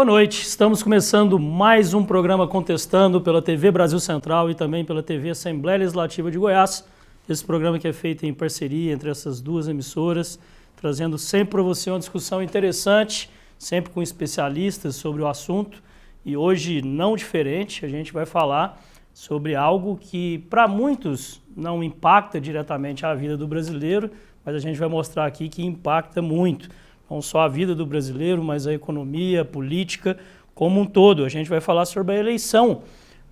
Boa noite, estamos começando mais um programa Contestando pela TV Brasil Central e também pela TV Assembleia Legislativa de Goiás. Esse programa que é feito em parceria entre essas duas emissoras, trazendo sempre para você uma discussão interessante, sempre com especialistas sobre o assunto. E hoje, não diferente, a gente vai falar sobre algo que para muitos não impacta diretamente a vida do brasileiro, mas a gente vai mostrar aqui que impacta muito. Não só a vida do brasileiro, mas a economia, a política como um todo. A gente vai falar sobre a eleição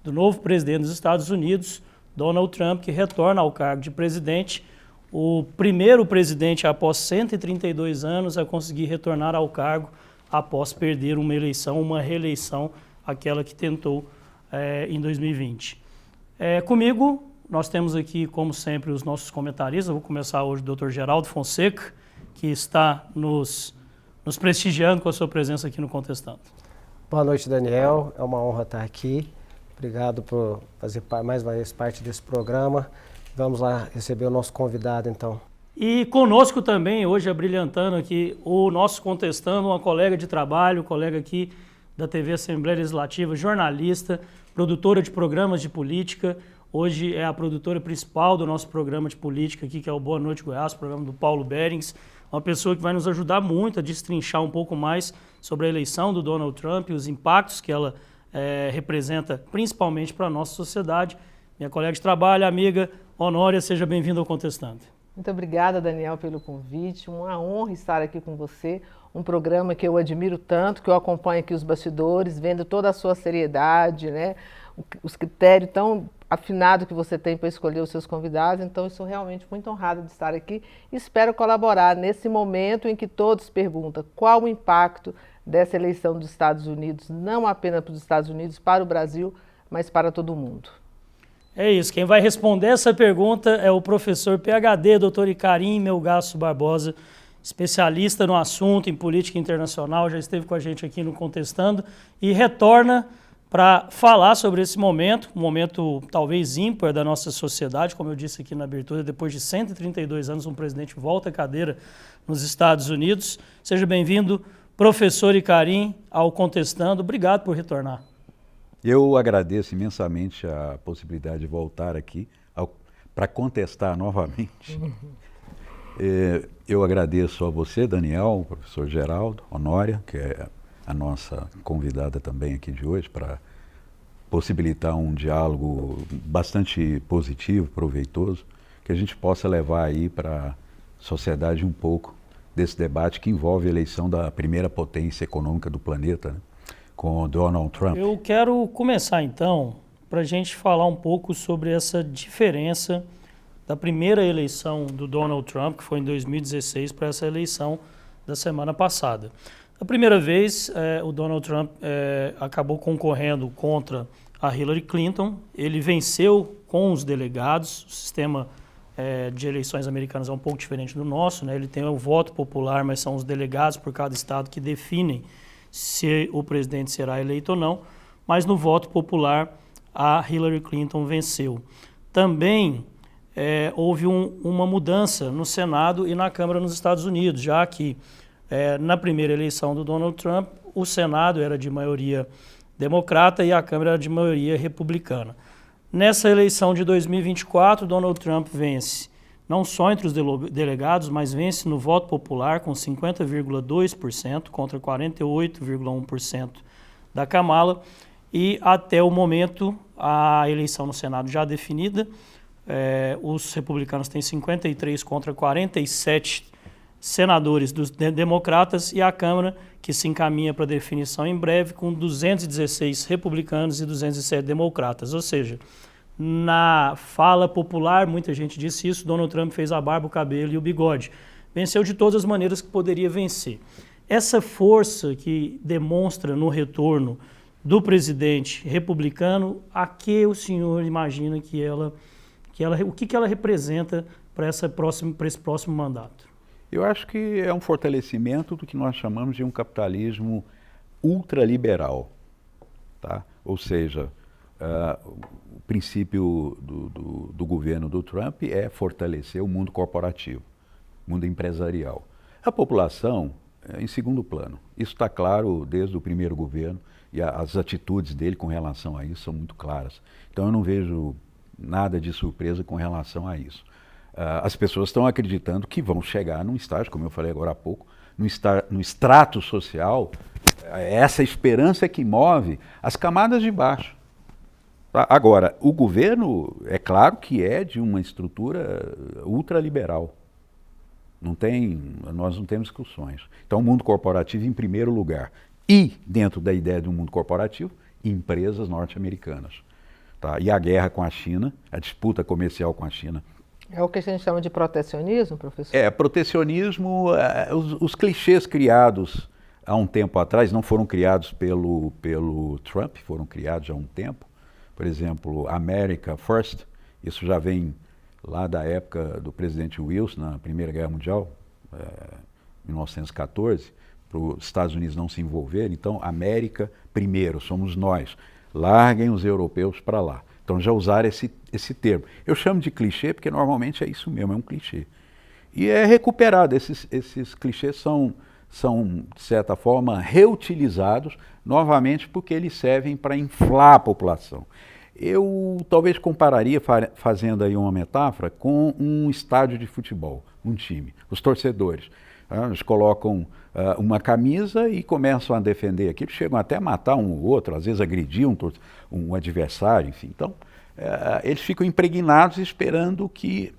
do novo presidente dos Estados Unidos, Donald Trump, que retorna ao cargo de presidente, o primeiro presidente após 132 anos a conseguir retornar ao cargo após perder uma eleição, uma reeleição, aquela que tentou em 2020. Comigo, nós temos aqui, como sempre, os nossos comentaristas. Eu vou começar hoje do Dr. Geraldo Fonseca, que está nos prestigiando com a sua presença aqui no Contestando. Boa noite, Daniel. É uma honra estar aqui. Obrigado por fazer mais uma vez parte desse programa. Vamos lá receber o nosso convidado, então. E conosco também, hoje, abrilhantando aqui o nosso Contestando, uma colega de trabalho, colega aqui da TV Assembleia Legislativa, jornalista, produtora de programas de política. Hoje é a produtora principal do nosso programa de política aqui, que é o Boa Noite Goiás, programa do Paulo Berings. Uma pessoa que vai nos ajudar muito a destrinchar um pouco mais sobre a eleição do Donald Trump e os impactos que ela representa, principalmente para a nossa sociedade. Minha colega de trabalho, amiga Honória, seja bem-vinda ao Contestando. Muito obrigada, Daniel, pelo convite. Uma honra estar aqui com você. Um programa que eu admiro tanto, que eu acompanho aqui os bastidores, vendo toda a sua seriedade, né? Os critérios tão afinados que você tem para escolher os seus convidados. Então, eu sou realmente muito honrada de estar aqui e espero colaborar nesse momento em que todos perguntam qual o impacto dessa eleição dos Estados Unidos, não apenas para os Estados Unidos, para o Brasil, mas para todo mundo. É isso, quem vai responder essa pergunta é o professor PhD, Dr. Icarim Melgaço Barbosa, especialista no assunto em política internacional, já esteve com a gente aqui no Contestando e retorna para falar sobre esse momento, um momento talvez ímpar da nossa sociedade, como eu disse aqui na abertura, depois de 132 anos um presidente volta à cadeira nos Estados Unidos. Seja bem-vindo, professor Icarim, ao Contestando. Obrigado por retornar. Eu agradeço imensamente a possibilidade de voltar aqui para contestar novamente. Eu agradeço a você, Daniel, ao professor Geraldo, Honória, que é a nossa convidada também aqui de hoje, para possibilitar um diálogo bastante positivo, proveitoso, que a gente possa levar aí para a sociedade um pouco desse debate que envolve a eleição da primeira potência econômica do planeta, né, com Donald Trump. Eu quero começar então para a gente falar um pouco sobre essa diferença da primeira eleição do Donald Trump, que foi em 2016, para essa eleição da semana passada. A primeira vez, o Donald Trump acabou concorrendo contra a Hillary Clinton. Ele venceu com os delegados. O sistema de eleições americanas é um pouco diferente do nosso, né? Ele tem o voto popular, mas são os delegados por cada estado que definem se o presidente será eleito ou não. Mas no voto popular, a Hillary Clinton venceu. Também houve uma mudança no Senado e na Câmara nos Estados Unidos, já que na primeira eleição do Donald Trump, o Senado era de maioria democrata e a Câmara era de maioria republicana. Nessa eleição de 2024, Donald Trump vence não só entre os delegados, mas vence no voto popular com 50,2% contra 48,1% da Kamala. E até o momento, a eleição no Senado já definida, os republicanos têm 53 contra 47 senadores dos democratas e a Câmara, que se encaminha para definição em breve, com 216 republicanos e 207 democratas. Ou seja, na fala popular, muita gente disse isso, Donald Trump fez a barba, o cabelo e o bigode. Venceu de todas as maneiras que poderia vencer. Essa força que demonstra no retorno do presidente republicano, a que o senhor imagina o que ela representa para esse próximo mandato? Eu acho que é um fortalecimento do que nós chamamos de um capitalismo ultraliberal, tá? Ou seja, o princípio do governo do Trump é fortalecer o mundo corporativo, o mundo empresarial. A população em segundo plano. Isso está claro desde o primeiro governo e as atitudes dele com relação a isso são muito claras. Então eu não vejo nada de surpresa com relação a isso. As pessoas estão acreditando que vão chegar num estágio, como eu falei agora há pouco, no extrato social, essa esperança é que move as camadas de baixo. Agora, o governo, é claro que é de uma estrutura ultraliberal. Nós não temos discussões. Então, o mundo corporativo em primeiro lugar. E, dentro da ideia de um mundo corporativo, empresas norte-americanas. Tá? E a guerra com a China, a disputa comercial com a China. É o que a gente chama de protecionismo, professor? Protecionismo, os clichês criados há um tempo atrás, não foram criados pelo Trump, foram criados há um tempo. Por exemplo, America First, isso já vem lá da época do presidente Wilson, na Primeira Guerra Mundial, 1914, para os Estados Unidos não se envolverem. Então, América primeiro, somos nós. Larguem os europeus para lá. Então, já usaram esse termo. Eu chamo de clichê porque normalmente é isso mesmo, é um clichê. E é recuperado, esses clichês são, de certa forma, reutilizados novamente porque eles servem para inflar a população. Eu talvez compararia, fazendo aí uma metáfora, com um estádio de futebol, um time. Os torcedores, eles colocam uma camisa e começam a defender aquilo, chegam até a matar um ou outro, às vezes agredir um adversário, enfim. Então, eles ficam impregnados esperando que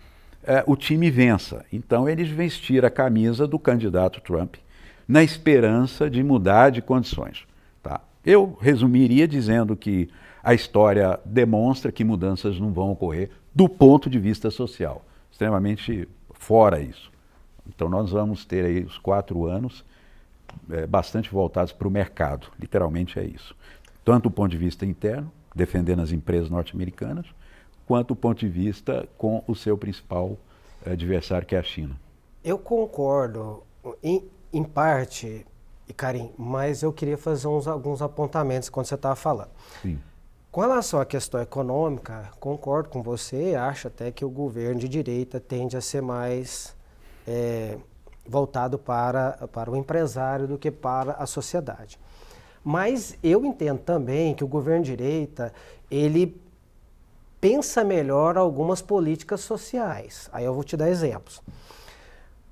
o time vença. Então, eles vestiram a camisa do candidato Trump na esperança de mudar de condições. Tá? Eu resumiria dizendo que a história demonstra que mudanças não vão ocorrer do ponto de vista social, extremamente fora isso. Então nós vamos ter aí os 4 anos bastante voltados para o mercado, literalmente é isso. Tanto do ponto de vista interno, defendendo as empresas norte-americanas, quanto do ponto de vista com o seu principal adversário, que é a China. Eu concordo em parte, Karim, mas eu queria fazer alguns apontamentos quando você estava falando. Sim. Com relação à questão econômica, concordo com você, acho até que o governo de direita tende a ser mais voltado para o empresário do que para a sociedade. Mas eu entendo também que o governo de direita, ele pensa melhor algumas políticas sociais. Aí eu vou te dar exemplos.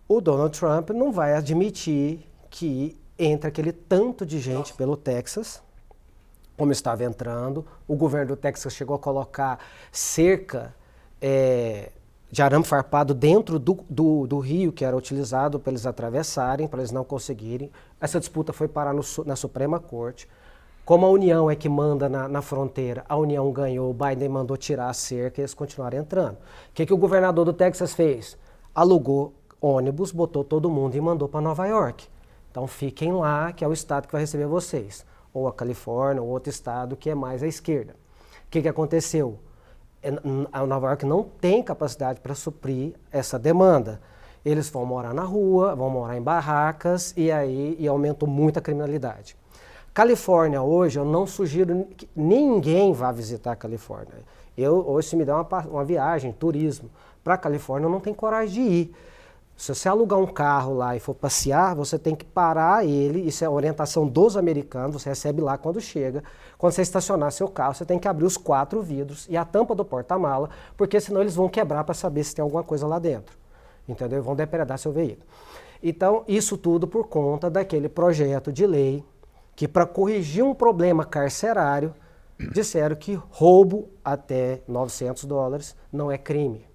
O Donald Trump não vai admitir que entra aquele tanto de gente pelo Texas, como estava entrando. O governo do Texas chegou a colocar cerca de arame farpado dentro do rio que era utilizado para eles atravessarem, para eles não conseguirem. Essa disputa foi parar na Suprema Corte. Como a União é que manda na fronteira, a União ganhou, o Biden mandou tirar a cerca e eles continuaram entrando. O que o governador do Texas fez? Alugou ônibus, botou todo mundo e mandou para Nova York. Então fiquem lá, que é o estado que vai receber vocês. Ou a Califórnia, ou outro estado que é mais à esquerda. O que aconteceu? A Nova York não tem capacidade para suprir essa demanda. Eles vão morar na rua, vão morar em barracas e aumentou muito a criminalidade. Califórnia hoje, eu não sugiro que ninguém vá visitar a Califórnia. Hoje, se me der uma viagem, turismo, para a Califórnia, eu não tenho coragem de ir. Se você alugar um carro lá e for passear, você tem que parar ele, isso é a orientação dos americanos, você recebe lá quando chega. Quando você estacionar seu carro, você tem que abrir os 4 vidros e a tampa do porta-mala, porque senão eles vão quebrar para saber se tem alguma coisa lá dentro. Entendeu? Vão depredar seu veículo. Então, isso tudo por conta daquele projeto de lei que, para corrigir um problema carcerário, disseram que roubo até $900 não é crime.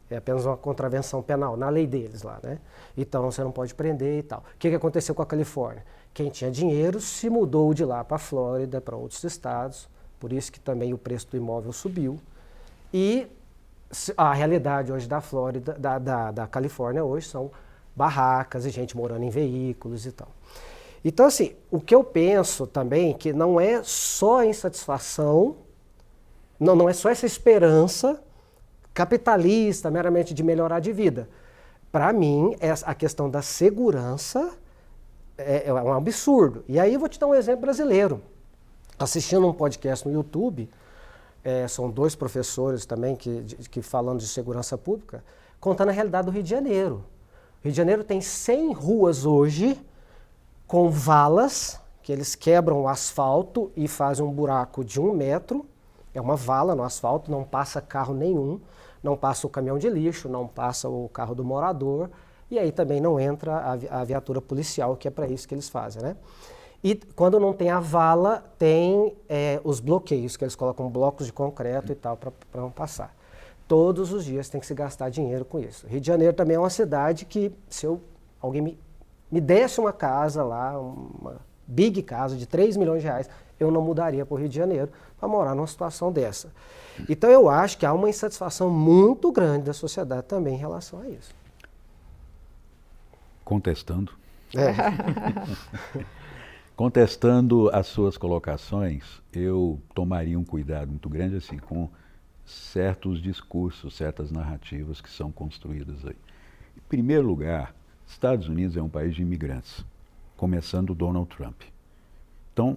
É apenas uma contravenção penal, na lei deles lá, né? Então você não pode prender e tal. O que aconteceu com a Califórnia? Quem tinha dinheiro se mudou de lá para a Flórida, para outros estados, por isso que também o preço do imóvel subiu. E a realidade hoje da Flórida, da Califórnia hoje são barracas e gente morando em veículos e tal. Então assim, o que eu penso também que não é só a insatisfação, não é só essa esperança capitalista, meramente de melhorar de vida. Para mim, a questão da segurança é um absurdo. E aí eu vou te dar um exemplo brasileiro. Assistindo um podcast no YouTube, são 2 professores também que falando de segurança pública, contando a realidade do Rio de Janeiro. O Rio de Janeiro tem 100 ruas hoje com valas, que eles quebram o asfalto e fazem um buraco de 1 metro. É uma vala no asfalto, não passa carro nenhum, não passa o caminhão de lixo, não passa o carro do morador, e aí também não entra a viatura policial, que é para isso que eles fazem, né? E quando não tem a vala, tem os bloqueios, que eles colocam blocos de concreto e tal para não passar. Todos os dias tem que se gastar dinheiro com isso. Rio de Janeiro também é uma cidade que, se alguém me desse uma casa lá, uma big casa de 3 milhões de reais, eu não mudaria para o Rio de Janeiro para morar numa situação dessa. Então eu acho que há uma insatisfação muito grande da sociedade também em relação a isso. Contestando. É. Contestando as suas colocações, eu tomaria um cuidado muito grande assim com certos discursos, certas narrativas que são construídas aí. Em primeiro lugar, Estados Unidos é um país de imigrantes, começando Donald Trump. Então,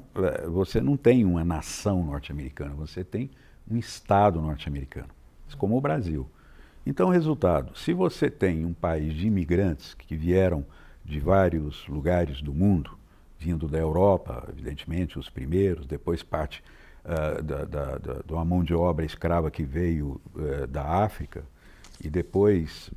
você não tem uma nação norte-americana, você tem um Estado norte-americano, como o Brasil. Então, resultado, se você tem um país de imigrantes que vieram de vários lugares do mundo, vindo da Europa, evidentemente, os primeiros, depois parte de uma mão de obra escrava que veio da África, e depois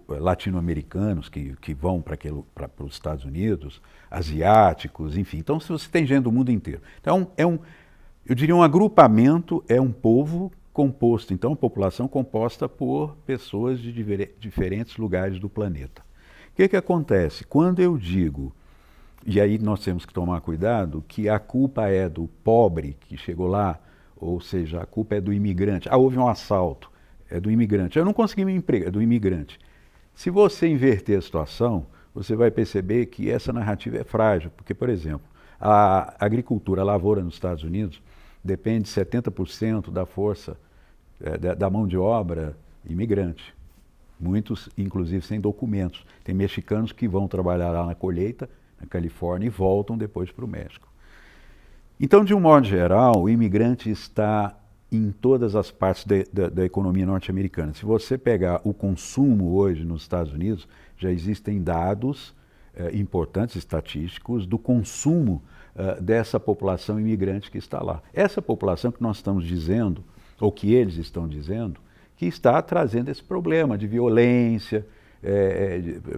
latino-americanos que vão para os Estados Unidos, asiáticos, enfim. Então, se você tem gente do mundo inteiro. Então, eu diria um agrupamento, é um povo composto, então, uma população composta por pessoas de diferentes lugares do planeta. O que acontece? Quando eu digo, e aí nós temos que tomar cuidado, que a culpa é do pobre que chegou lá, ou seja, a culpa é do imigrante. Houve um assalto, é do imigrante. Eu não consegui meu emprego, é do imigrante. Se você inverter a situação, você vai perceber que essa narrativa é frágil, porque, por exemplo, a agricultura, a lavoura nos Estados Unidos depende de 70% da força, da mão de obra imigrante. Muitos, inclusive, sem documentos. Tem mexicanos que vão trabalhar lá na colheita, na Califórnia, e voltam depois para o México. Então, de um modo geral, o imigrante está em todas as partes da economia norte-americana. Se você pegar o consumo hoje nos Estados Unidos, já existem dados importantes, estatísticos, do consumo dessa população imigrante que está lá. Essa população que nós estamos dizendo, ou que eles estão dizendo, que está trazendo esse problema de violência,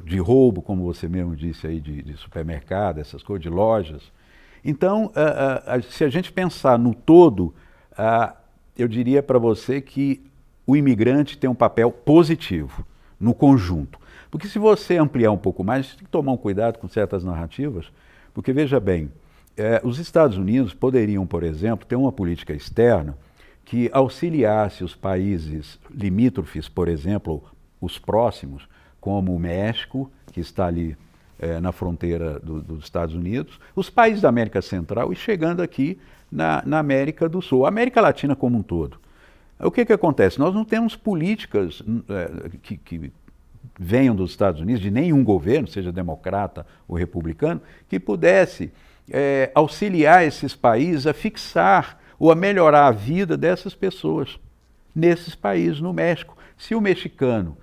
de roubo, como você mesmo disse aí, de supermercado, essas coisas, de lojas. Então, se a gente pensar no todo, eu diria para você que o imigrante tem um papel positivo no conjunto. Porque se você ampliar um pouco mais, tem que tomar um cuidado com certas narrativas, porque veja bem, os Estados Unidos poderiam, por exemplo, ter uma política externa que auxiliasse os países limítrofes, por exemplo, os próximos, como o México, que está ali na fronteira dos Estados Unidos, os países da América Central e chegando aqui na América do Sul, a América Latina como um todo. O que acontece? Nós não temos políticas que venham dos Estados Unidos, de nenhum governo, seja democrata ou republicano, que pudesse auxiliar esses países a fixar ou a melhorar a vida dessas pessoas nesses países, no México. Se o mexicano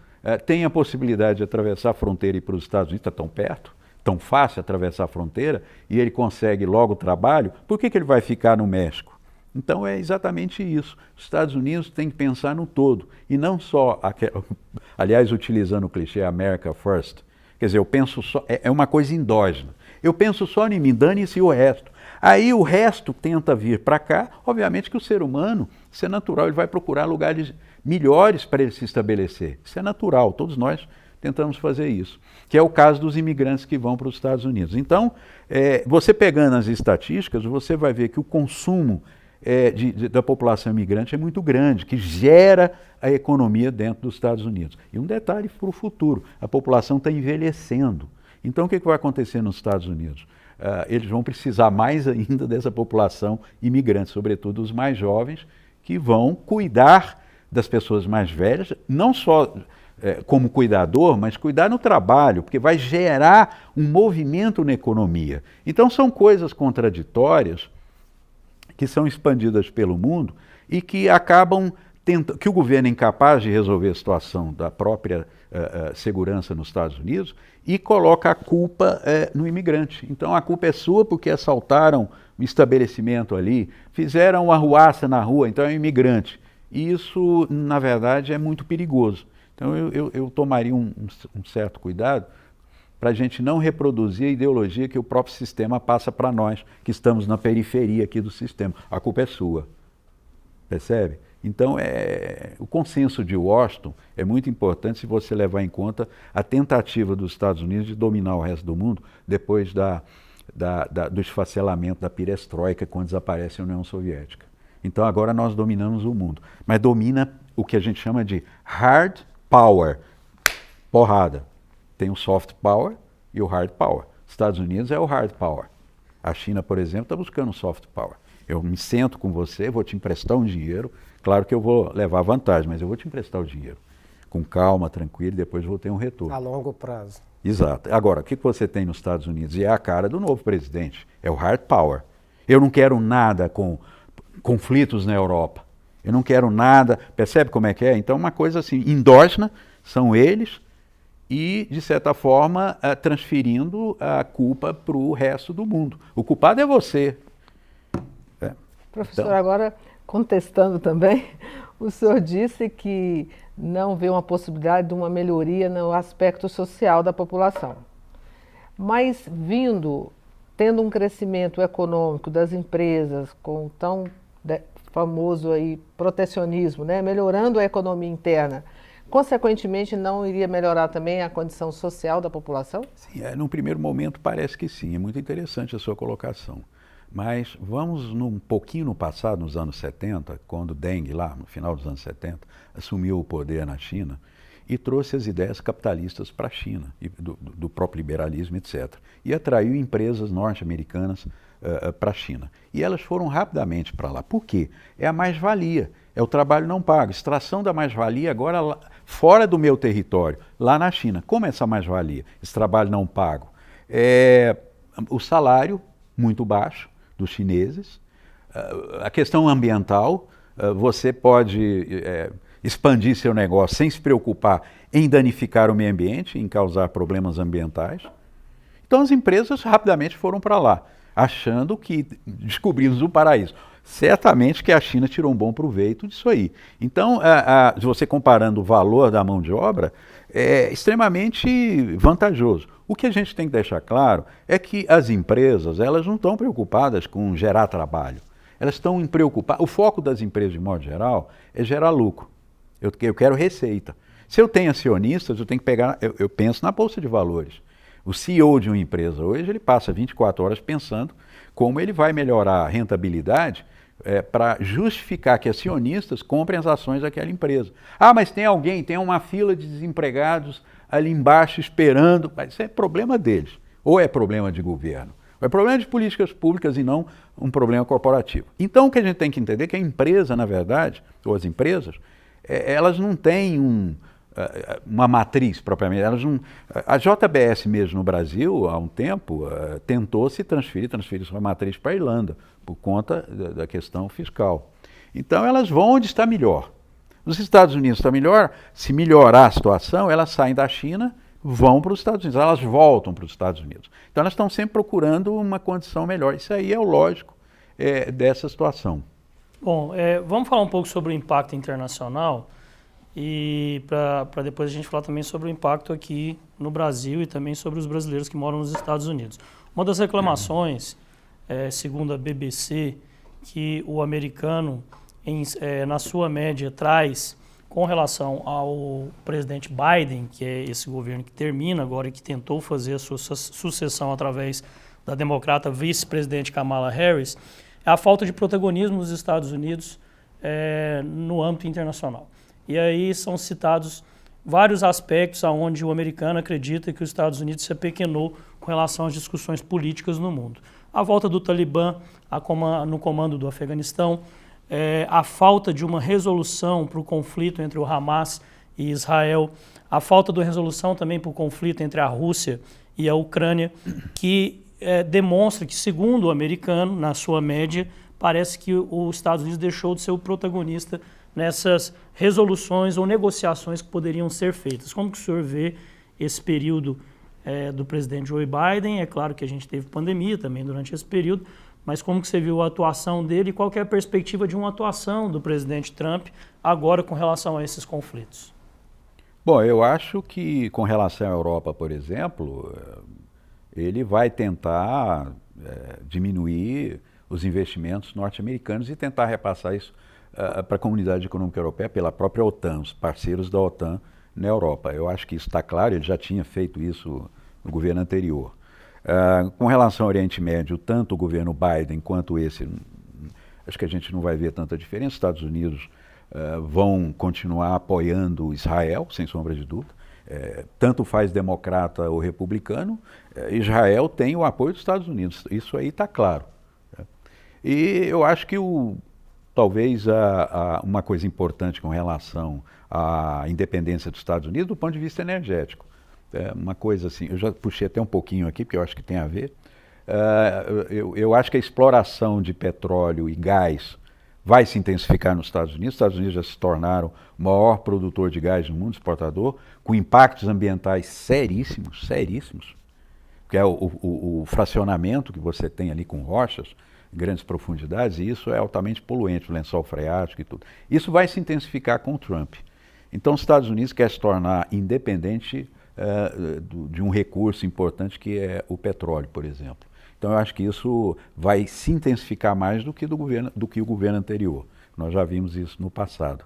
tem a possibilidade de atravessar a fronteira e ir para os Estados Unidos, está tão perto, tão fácil atravessar a fronteira, e ele consegue logo trabalho, por que ele vai ficar no México? Então é exatamente isso. Os Estados Unidos têm que pensar no todo, e não só, aliás, utilizando o clichê America First, quer dizer, eu penso só, é uma coisa endógena, eu penso só em mim, dane-se o resto. Aí o resto tenta vir para cá, obviamente que o ser humano, isso é natural, ele vai procurar lugares melhores para ele se estabelecer. Isso é natural, todos nós tentamos fazer isso, que é o caso dos imigrantes que vão para os Estados Unidos. Então, você pegando as estatísticas, você vai ver que o consumo da população imigrante é muito grande, que gera a economia dentro dos Estados Unidos. E um detalhe para o futuro, a população está envelhecendo. Então, o que vai acontecer nos Estados Unidos? Eles vão precisar mais ainda dessa população imigrante, sobretudo os mais jovens, que vão cuidar das pessoas mais velhas, não só como cuidador, mas cuidar no trabalho, porque vai gerar um movimento na economia. Então são coisas contraditórias que são expandidas pelo mundo e que acabam que o governo é incapaz de resolver a situação da própria segurança nos Estados Unidos e coloca a culpa no imigrante. Então a culpa é sua porque assaltaram um estabelecimento ali, fizeram uma arruaça na rua, então é um imigrante. E isso, na verdade, é muito perigoso. Então eu tomaria um certo cuidado para a gente não reproduzir a ideologia que o próprio sistema passa para nós, que estamos na periferia aqui do sistema. A culpa é sua. Percebe? Então, o consenso de Washington é muito importante se você levar em conta a tentativa dos Estados Unidos de dominar o resto do mundo depois do esfacelamento da perestroika, quando desaparece a União Soviética. Então, agora nós dominamos o mundo. Mas domina o que a gente chama de hard power, porrada. Tem o soft power e o hard power. Estados Unidos é o hard power. A China, por exemplo, está buscando o soft power. Eu me sento com você, vou te emprestar um dinheiro. Claro que eu vou levar vantagem, mas eu vou te emprestar o dinheiro. Com calma, tranquilo, e depois vou ter um retorno. A longo prazo. Exato. Agora, o que você tem nos Estados Unidos? E é a cara do novo presidente. É o hard power. Eu não quero nada com conflitos na Europa. Eu não quero nada. Percebe como é que é? Então, uma coisa assim, endógena, são eles, e, de certa forma, transferindo a culpa para o resto do mundo. O culpado é você. Professor, Então, agora, contestando também, o senhor disse que não vê uma possibilidade de uma melhoria no aspecto social da população. Mas tendo um crescimento econômico das empresas com tão famoso aí protecionismo, né, melhorando a economia interna, consequentemente não iria melhorar também a condição social da população? Sim, num primeiro momento parece que sim, é muito interessante a sua colocação. Mas vamos um pouquinho no passado, nos anos 70, quando Deng, lá no final dos anos 70, assumiu o poder na China e trouxe as ideias capitalistas para a China, do próprio liberalismo, etc. E atraiu empresas norte-americanas para a China. E elas foram rapidamente para lá. Por quê? É a mais-valia, é o trabalho não pago, extração da mais-valia agora lá, fora do meu território, lá na China. Como é essa mais-valia? Esse trabalho não pago? O salário muito baixo dos chineses, a questão ambiental, você pode expandir seu negócio sem se preocupar em danificar o meio ambiente, em causar problemas ambientais. Então as empresas rapidamente foram para lá, achando que descobrimos o paraíso. Certamente que a China tirou um bom proveito disso aí. Então, você comparando o valor da mão de obra, é extremamente vantajoso. O que a gente tem que deixar claro é que as empresas, elas não estão preocupadas com gerar trabalho. Elas estão preocupadas, o foco das empresas, de modo geral, é gerar lucro. Eu quero receita. Se eu tenho acionistas, eu tenho que pegar, eu penso na bolsa de valores. O CEO de uma empresa hoje, ele passa 24 horas pensando como ele vai melhorar a rentabilidade para justificar que acionistas comprem as ações daquela empresa. Ah, mas tem uma fila de desempregados ali embaixo esperando. Mas isso é problema deles. Ou é problema de governo. Ou é problema de políticas públicas e não um problema corporativo. Então o que a gente tem que entender é que a empresa, na verdade, ou as empresas, elas não têm uma matriz propriamente. A JBS mesmo no Brasil, há um tempo, tentou se transferir sua matriz para a Irlanda, por conta da questão fiscal. Então elas vão onde está melhor. Nos Estados Unidos está melhor, se melhorar a situação, elas saem da China, vão para os Estados Unidos, elas voltam para os Estados Unidos. Então elas estão sempre procurando uma condição melhor. Isso aí é o lógico dessa situação. Bom, vamos falar um pouco sobre o impacto internacional e para depois a gente falar também sobre o impacto aqui no Brasil e também sobre os brasileiros que moram nos Estados Unidos. Uma das reclamações, segundo a BBC, que o americano, na sua média, traz com relação ao presidente Biden, que é esse governo que termina agora e que tentou fazer a sua sucessão através da democrata vice-presidente Kamala Harris, é a falta de protagonismo dos Estados Unidos no âmbito internacional. E aí são citados vários aspectos onde o americano acredita que os Estados Unidos se apequenou com relação às discussões políticas no mundo. A volta do Talibã no comando do Afeganistão, a falta de uma resolução para o conflito entre o Hamas e Israel, a falta de resolução também para o conflito entre a Rússia e a Ucrânia, que demonstra que, segundo o americano, na sua média, parece que os Estados Unidos deixou de ser o protagonista nessas resoluções ou negociações que poderiam ser feitas. Como que o senhor vê esse período do presidente Joe Biden? É claro que a gente teve pandemia também durante esse período, mas como que você viu a atuação dele e qual que é a perspectiva de uma atuação do presidente Trump agora com relação a esses conflitos? Bom, eu acho que com relação à Europa, por exemplo, ele vai tentar diminuir os investimentos norte-americanos e tentar repassar isso para a Comunidade Econômica Europeia pela própria OTAN, os parceiros da OTAN na Europa. Eu acho que isso está claro, ele já tinha feito isso no governo anterior. Com relação ao Oriente Médio, tanto o governo Biden quanto esse, acho que a gente não vai ver tanta diferença. Os Estados Unidos vão continuar apoiando Israel, sem sombra de dúvida. Tanto faz democrata ou republicano, Israel tem o apoio dos Estados Unidos. Isso aí está claro. E eu acho que talvez uma coisa importante com relação à independência dos Estados Unidos do ponto de vista energético. Uma coisa assim, eu já puxei até um pouquinho aqui, porque eu acho que tem a ver. Eu acho que a exploração de petróleo e gás vai se intensificar nos Estados Unidos. Os Estados Unidos já se tornaram o maior produtor de gás no mundo, exportador, com impactos ambientais seríssimos, seríssimos, que é o fracionamento que você tem ali com rochas, grandes profundidades, e isso é altamente poluente, o lençol freático e tudo. Isso vai se intensificar com o Trump. Então, os Estados Unidos quer se tornar independente de um recurso importante que é o petróleo, por exemplo. Então, eu acho que isso vai se intensificar mais do que o governo anterior. Nós já vimos isso no passado.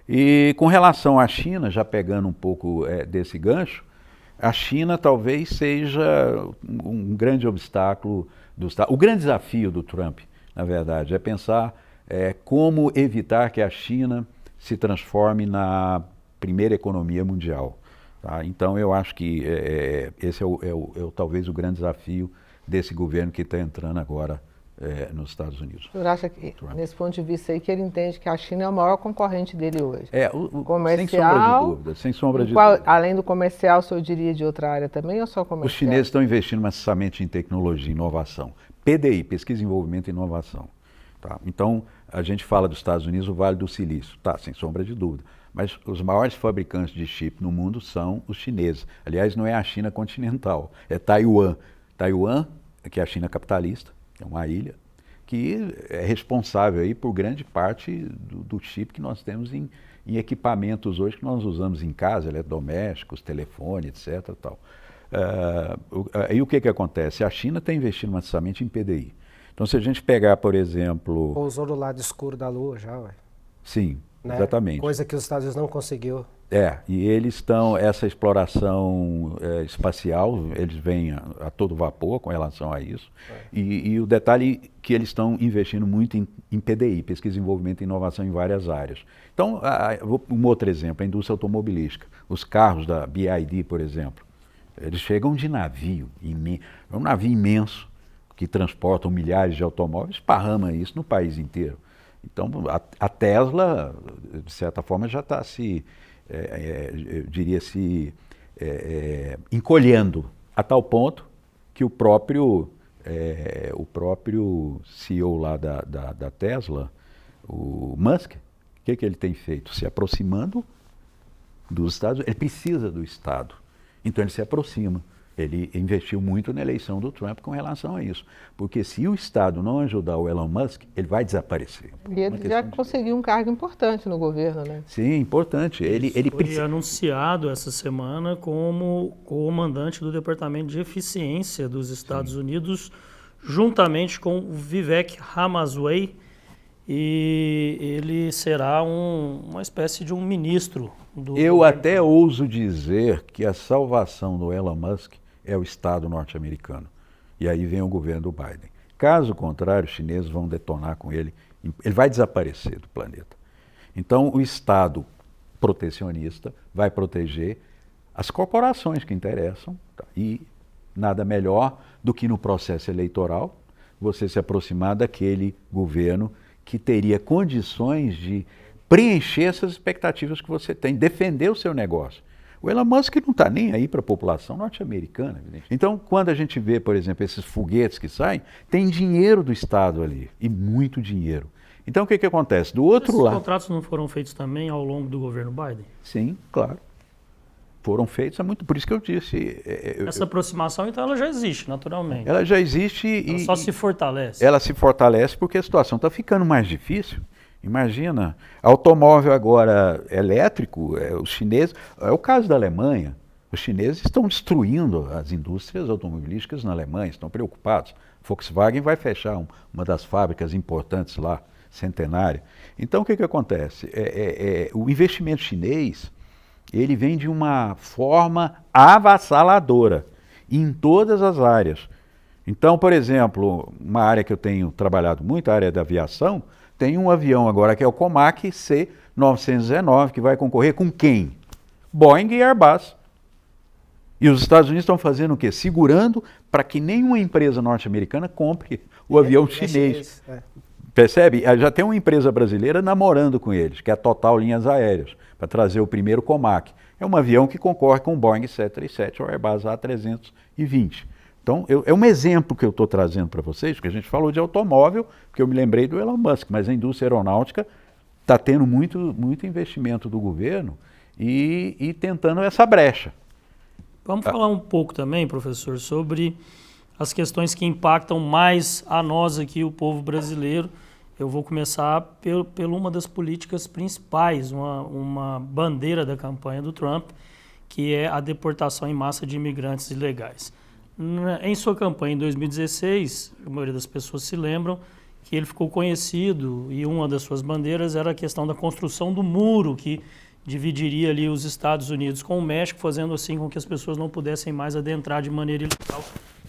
E com relação à China, já pegando um pouco desse gancho, a China talvez seja um grande obstáculo, o grande desafio do Trump, na verdade, é pensar como evitar que a China se transforme na primeira economia mundial. Tá? Então, eu acho que esse é talvez o grande desafio desse governo que está entrando agora nos Estados Unidos. O senhor acha que, nesse ponto de vista aí, que ele entende que a China é o maior concorrente dele hoje? Comercial, sem sombra de dúvida. Além do comercial, o senhor diria de outra área também ou só comercial? Os chineses estão investindo maciçamente em tecnologia e inovação. PDI, Pesquisa, Desenvolvimento e Inovação. Tá? Então, a gente fala dos Estados Unidos, o Vale do Silício, tá, sem sombra de dúvida. Mas os maiores fabricantes de chip no mundo são os chineses. Aliás, não é a China continental, é Taiwan. Taiwan, que é a China capitalista, é uma ilha, que é responsável aí por grande parte do chip que nós temos em equipamentos hoje que nós usamos em casa, eletrodomésticos, telefone, etc. Tal. Aí o que acontece? A China está investindo maciçamente em PDI. Então, se a gente pegar, por exemplo... Pousou do lado escuro da Lua já, ué. Sim, né? Exatamente. Coisa que os Estados Unidos não conseguiu. E eles estão, essa exploração espacial, eles vêm a todo vapor com relação a isso. E o detalhe que eles estão investindo muito em PDI, Pesquisa, Desenvolvimento e Inovação em várias áreas. Então, um outro exemplo, a indústria automobilística. Os carros da BYD, por exemplo, eles chegam de navio, é um navio imenso, que transportam milhares de automóveis, esparrama isso no país inteiro. Então, a Tesla, de certa forma, já está eu diria encolhendo a tal ponto que o próprio CEO lá da Tesla, o Musk, o que ele tem feito? Se aproximando dos Estados Unidos. Ele precisa do Estado, então ele se aproxima. Ele investiu muito na eleição do Trump com relação a isso. Porque se o Estado não ajudar o Elon Musk, ele vai desaparecer. E ele já conseguiu um cargo importante no governo, né? Sim, importante. Ele foi anunciado essa semana como comandante do Departamento de Eficiência dos Estados Unidos, juntamente com o Vivek Ramaswamy, e ele será uma espécie de um ministro do Eu até ouso dizer que a salvação do Elon Musk é o Estado norte-americano. E aí vem o governo do Biden. Caso contrário, os chineses vão detonar com ele vai desaparecer do planeta. Então, o Estado protecionista vai proteger as corporações que interessam, tá? E nada melhor do que no processo eleitoral você se aproximar daquele governo que teria condições de preencher essas expectativas que você tem, defender o seu negócio. O Elon Musk não está nem aí para a população norte-americana. Então, quando a gente vê, por exemplo, esses foguetes que saem, tem dinheiro do Estado ali, e muito dinheiro. Então, o que acontece? Do outro Esses lado... contratos não foram feitos também ao longo do governo Biden? Sim, claro. Foram feitos, por isso que eu disse... Essa aproximação, então, ela já existe, naturalmente. Ela já existe Ela só se fortalece. Ela se fortalece porque a situação está ficando mais difícil. Imagina, automóvel agora elétrico, os chineses... É o caso da Alemanha. Os chineses estão destruindo as indústrias automobilísticas na Alemanha, estão preocupados. Volkswagen vai fechar uma das fábricas importantes lá, centenária. Então, o que acontece? O investimento chinês, ele vem de uma forma avassaladora, em todas as áreas. Então, por exemplo, uma área que eu tenho trabalhado muito, a área da aviação, tem um avião agora que é o Comac C-919, que vai concorrer com quem? Boeing e Airbus. E os Estados Unidos estão fazendo o quê? Segurando para que nenhuma empresa norte-americana compre o avião chinês. Percebe? Já tem uma empresa brasileira namorando com eles, que é a Total Linhas Aéreas, para trazer o primeiro Comac. É um avião que concorre com o Boeing 737 ou Airbus A320. Então, é um exemplo que eu estou trazendo para vocês, porque a gente falou de automóvel, porque eu me lembrei do Elon Musk, mas a indústria aeronáutica está tendo muito investimento do governo e tentando essa brecha. Vamos falar um pouco também, professor, sobre as questões que impactam mais a nós aqui, o povo brasileiro. Eu vou começar pela uma das políticas principais, uma bandeira da campanha do Trump, que é a deportação em massa de imigrantes ilegais. Em sua campanha em 2016, a maioria das pessoas se lembram que ele ficou conhecido e uma das suas bandeiras era a questão da construção do muro que dividiria ali os Estados Unidos com o México, fazendo assim com que as pessoas não pudessem mais adentrar de maneira ilegal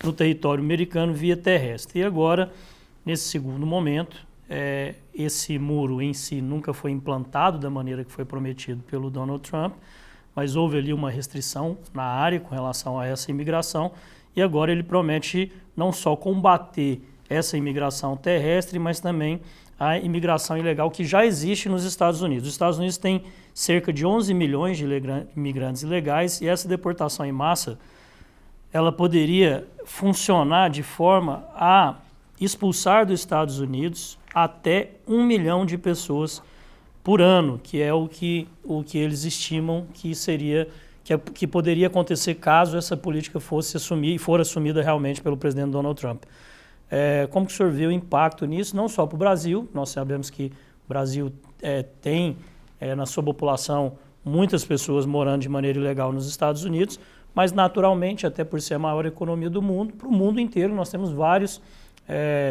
no território americano via terrestre. E agora, nesse segundo momento, esse muro em si nunca foi implantado da maneira que foi prometido pelo Donald Trump, mas houve ali uma restrição na área com relação a essa imigração, e agora ele promete não só combater essa imigração terrestre, mas também a imigração ilegal que já existe nos Estados Unidos. Os Estados Unidos têm cerca de 11 milhões de imigrantes ilegais e essa deportação em massa, ela poderia funcionar de forma a expulsar dos Estados Unidos até 1 milhão de pessoas por ano, que é o que eles estimam que poderia acontecer caso essa política fosse for assumida realmente pelo presidente Donald Trump. Como que o senhor vê o impacto nisso, não só para o Brasil? Nós sabemos que o Brasil tem na sua população muitas pessoas morando de maneira ilegal nos Estados Unidos, mas naturalmente, até por ser a maior economia do mundo, para o mundo inteiro nós temos vários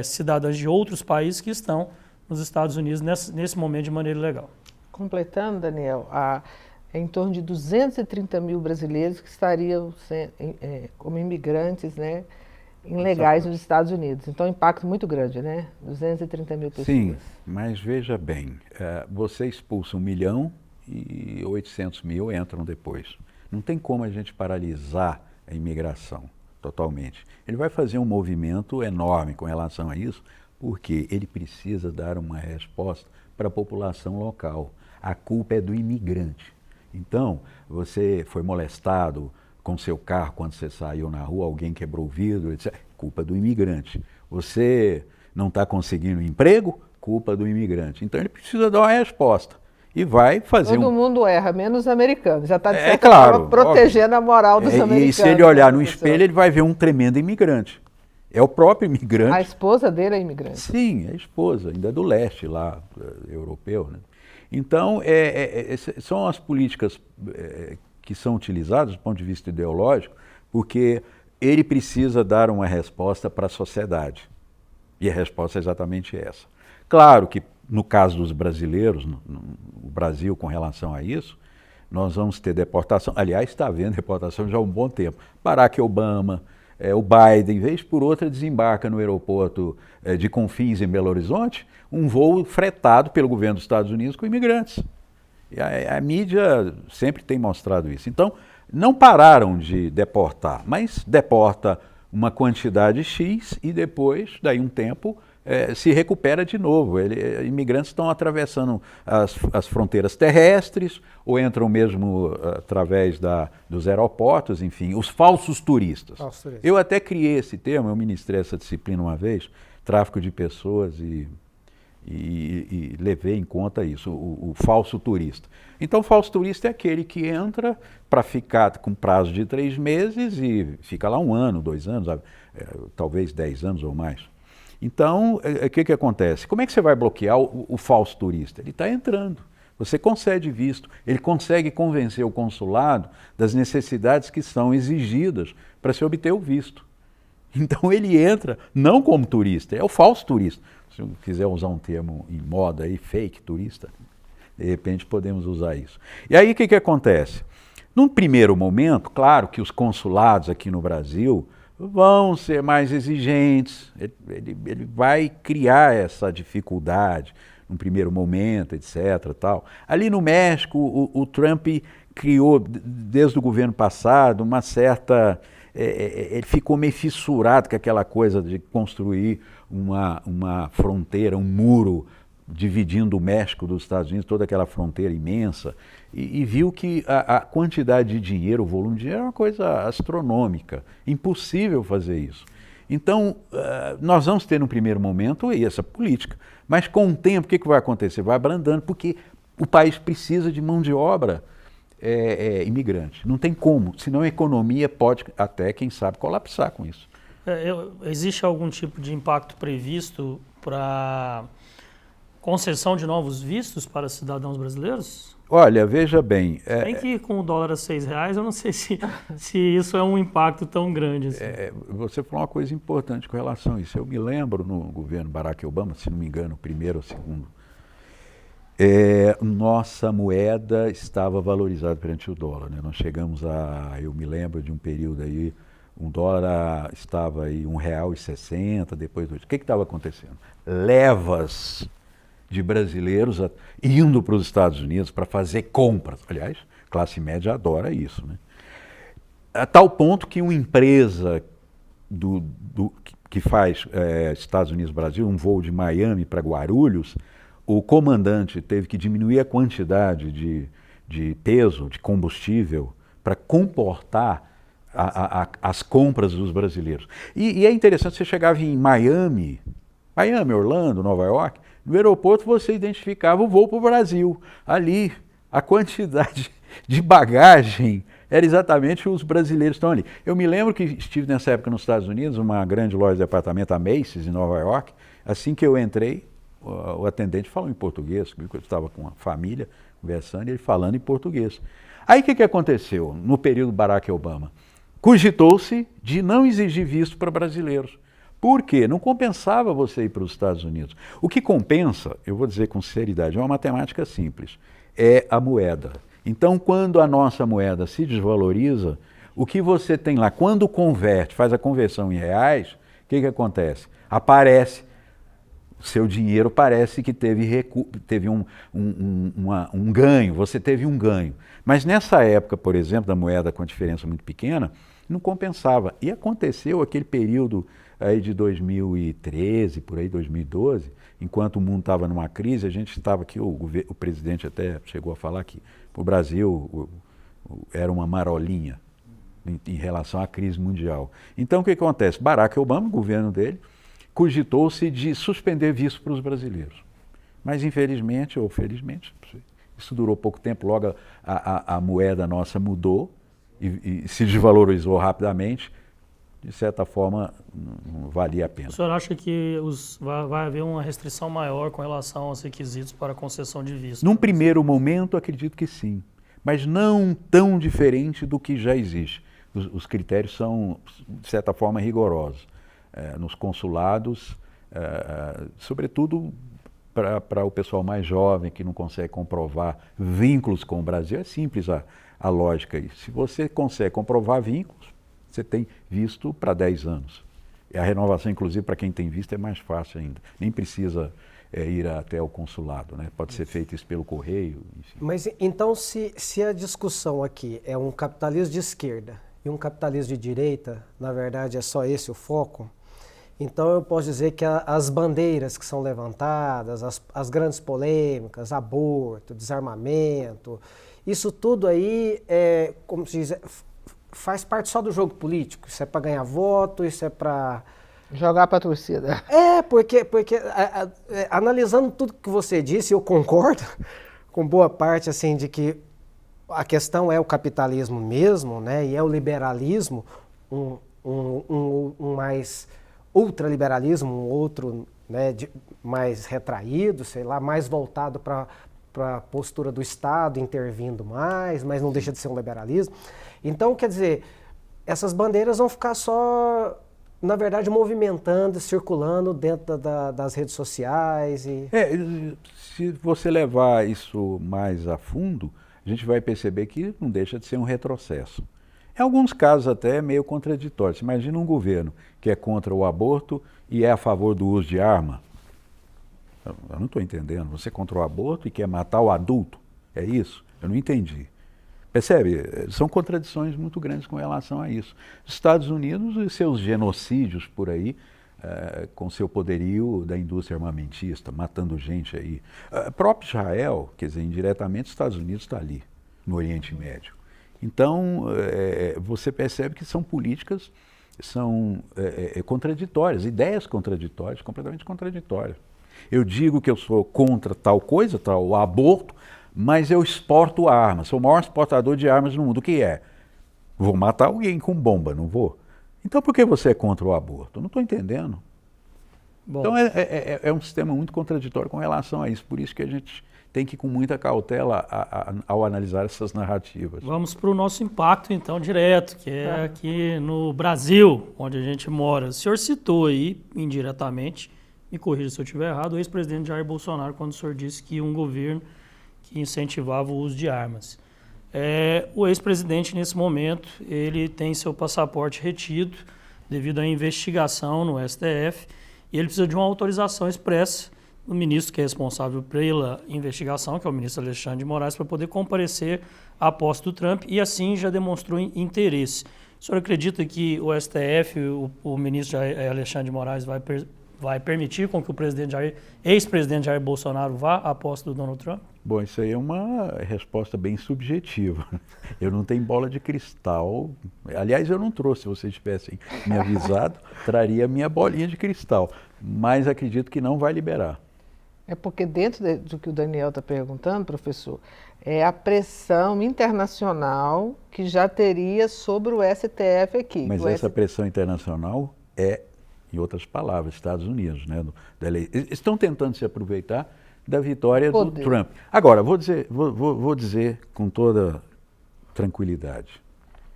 cidadãos de outros países que estão nos Estados Unidos nesse momento de maneira ilegal. Completando, Daniel, em torno de 230 mil brasileiros que estariam como imigrantes, né, ilegais nos Estados Unidos. Então, um impacto muito grande, né? 230 mil pessoas. Sim, mas veja bem, você expulsa 1 milhão e 800 mil entram depois. Não tem como a gente paralisar a imigração totalmente. Ele vai fazer um movimento enorme com relação a isso, porque ele precisa dar uma resposta para a população local. A culpa é do imigrante. Então, você foi molestado com seu carro quando você saiu na rua, alguém quebrou o vidro, etc. Culpa do imigrante. Você não está conseguindo emprego? Culpa do imigrante. Então, ele precisa dar uma resposta. E vai fazer Todo mundo erra, menos os americanos. Já está claro, protegendo a moral dos americanos. E se ele olhar no espelho, ele vai ver um tremendo imigrante. É o próprio imigrante. A esposa dele é imigrante. Sim, a esposa, ainda do leste lá, europeu, né? Então, são as políticas que são utilizadas do ponto de vista ideológico, porque ele precisa dar uma resposta para a sociedade. E a resposta é exatamente essa. Claro que, no caso dos brasileiros, no Brasil, com relação a isso, nós vamos ter deportação. Aliás, está havendo deportação já há um bom tempo. Barack Obama, o Biden, vez por outra, desembarca no aeroporto de Confins, em Belo Horizonte, um voo fretado pelo governo dos Estados Unidos com imigrantes. E a mídia sempre tem mostrado isso. Então, não pararam de deportar, mas deporta uma quantidade X e depois, daí um tempo, se recupera de novo. Imigrantes estão atravessando as fronteiras terrestres ou entram mesmo através dos aeroportos, enfim, os falsos turistas. Eu até criei esse termo, eu ministrei essa disciplina uma vez, tráfico de pessoas e levei em conta isso, o falso turista. Então, o falso turista é aquele que entra para ficar com prazo de 3 meses e fica lá 1 ano, 2 anos, talvez 10 anos ou mais. Então, o que acontece? Como é que você vai bloquear o falso turista? Ele está entrando. Você concede visto, ele consegue convencer o consulado das necessidades que são exigidas para se obter o visto. Então ele entra não como turista, é o falso turista. Se eu quiser usar um termo em moda aí, fake turista, de repente podemos usar isso. E aí o que acontece? Num primeiro momento, claro que os consulados aqui no Brasil vão ser mais exigentes, ele vai criar essa dificuldade num primeiro momento, etc. Tal. Ali no México, o Trump criou, desde o governo passado, uma certa... ele ficou meio fissurado com aquela coisa de construir uma fronteira, um muro dividindo o México dos Estados Unidos, toda aquela fronteira imensa, e viu que a quantidade de dinheiro, o volume de dinheiro é uma coisa astronômica, impossível fazer isso. Então, nós vamos ter no primeiro momento essa política, mas com o tempo o que vai acontecer? Vai abrandando, porque o país precisa de mão de obra imigrante. Não tem como, senão a economia pode até, quem sabe, colapsar com isso. Existe algum tipo de impacto previsto para concessão de novos vistos para cidadãos brasileiros? Olha, veja bem... Bem que com o dólar a R$6, eu não sei se isso é um impacto tão grande assim. Você falou uma coisa importante com relação a isso. Eu me lembro no governo Barack Obama, se não me engano, o primeiro ou segundo, nossa moeda estava valorizada perante o dólar, né? Nós chegamos eu me lembro de um período aí, um dólar estava aí R$1,60, depois o que estava acontecendo? Levas de brasileiros indo para os Estados Unidos para fazer compras. Aliás, classe média adora isso, né? A tal ponto que uma empresa que faz Estados Unidos-Brasil, um voo de Miami para Guarulhos, o comandante teve que diminuir a quantidade de peso, de combustível, para comportar as compras dos brasileiros. E é interessante, você chegava em Miami, Orlando, Nova York, no aeroporto você identificava o voo para o Brasil. Ali, a quantidade de bagagem era exatamente os brasileiros que estão ali. Eu me lembro que estive nessa época nos Estados Unidos, uma grande loja de departamento, a Macy's, em Nova York. Assim que eu entrei, o atendente falou em português, eu estava com a família conversando e ele falando em português. Aí o que aconteceu no período Barack Obama? Cogitou-se de não exigir visto para brasileiros. Por quê? Não compensava você ir para os Estados Unidos. O que compensa, eu vou dizer com sinceridade, é uma matemática simples, é a moeda. Então, quando a nossa moeda se desvaloriza, o que você tem lá, quando converte, faz a conversão em reais, o que acontece? Aparece, seu dinheiro parece que teve um ganho, você teve um ganho. Mas nessa época, por exemplo, da moeda com a diferença muito pequena, não compensava. E aconteceu aquele período aí de 2013, por aí 2012, enquanto o mundo estava numa crise, a gente estava aqui, o presidente até chegou a falar que o Brasil era uma marolinha em relação à crise mundial. Então o que acontece? Barack Obama, o governo dele, cogitou-se de suspender visto para os brasileiros. Mas infelizmente ou felizmente, isso durou pouco tempo, logo a moeda nossa mudou e se desvalorizou rapidamente. De certa forma, não valia a pena. O senhor acha que vai haver uma restrição maior com relação aos requisitos para concessão de visto? Num primeiro momento, acredito que sim, mas não tão diferente do que já existe. Os critérios são, de certa forma, rigorosos. Nos consulados, sobretudo para o pessoal mais jovem que não consegue comprovar vínculos com o Brasil, é simples a lógica aí. Se você consegue comprovar vínculos, você tem visto para 10 anos. A renovação, inclusive, para quem tem visto, é mais fácil ainda. Nem precisa ir até o consulado, né? Pode ser feito isso pelo correio, enfim. Mas então, se a discussão aqui é um capitalismo de esquerda e um capitalismo de direita, na verdade é só esse o foco, então eu posso dizer que as bandeiras que são levantadas, as grandes polêmicas, aborto, desarmamento, isso tudo aí, como se diz, faz parte só do jogo político. Isso é para ganhar voto, isso é para Jogar para a torcida. Porque analisando tudo que você disse, eu concordo com boa parte assim de que a questão é o capitalismo mesmo, né? E é o liberalismo, um mais ultraliberalismo, um outro, né, mais retraído, sei lá, mais voltado para a postura do Estado intervindo mais, mas não deixa de ser um liberalismo. Então, quer dizer, essas bandeiras vão ficar só, na verdade, movimentando, circulando dentro das redes sociais. Se você levar isso mais a fundo, a gente vai perceber que não deixa de ser um retrocesso. Em alguns casos até é meio contraditório. Você imagina um governo que é contra o aborto e é a favor do uso de arma. Eu não estou entendendo. Você é contra o aborto e quer matar o adulto? É isso? Eu não entendi. Percebe? São contradições muito grandes com relação a isso. Os Estados Unidos e seus genocídios por aí, com seu poderio da indústria armamentista, matando gente aí. Próprio Israel, quer dizer, indiretamente, os Estados Unidos está ali, no Oriente Médio. Então, você percebe que são políticas, são contraditórias, ideias contraditórias, completamente contraditórias. Eu digo que eu sou contra tal coisa, tal aborto, mas eu exporto armas, sou o maior exportador de armas no mundo. O que é? Vou matar alguém com bomba, não vou? Então por que você é contra o aborto? Eu não estou entendendo. Bom. Então é um sistema muito contraditório com relação a isso, por isso que a gente tem que ir com muita cautela ao analisar essas narrativas. Vamos para o nosso impacto então direto, que é aqui no Brasil, onde a gente mora. O senhor citou aí, indiretamente, me corrija se eu estiver errado, o ex-presidente Jair Bolsonaro, quando o senhor disse que um governo que incentivava o uso de armas. O ex-presidente, nesse momento, ele tem seu passaporte retido devido à investigação no STF e ele precisa de uma autorização expressa do ministro que é responsável pela investigação, que é o ministro Alexandre de Moraes, para poder comparecer à posse do Trump e assim já demonstrou interesse. O senhor acredita que o STF, o ministro Alexandre de Moraes vai permitir com que o ex-presidente Jair Bolsonaro vá à posse do Donald Trump? Bom, isso aí é uma resposta bem subjetiva. Eu não tenho bola de cristal. Aliás, eu não trouxe. Se vocês tivessem me avisado, traria minha bolinha de cristal. Mas acredito que não vai liberar. É porque dentro do que o Daniel está perguntando, professor, é a pressão internacional que já teria sobre o STF aqui. Mas essa pressão internacional é, em outras palavras, Estados Unidos, né? Estão tentando se aproveitar da vitória do Trump. Agora, vou dizer com toda tranquilidade,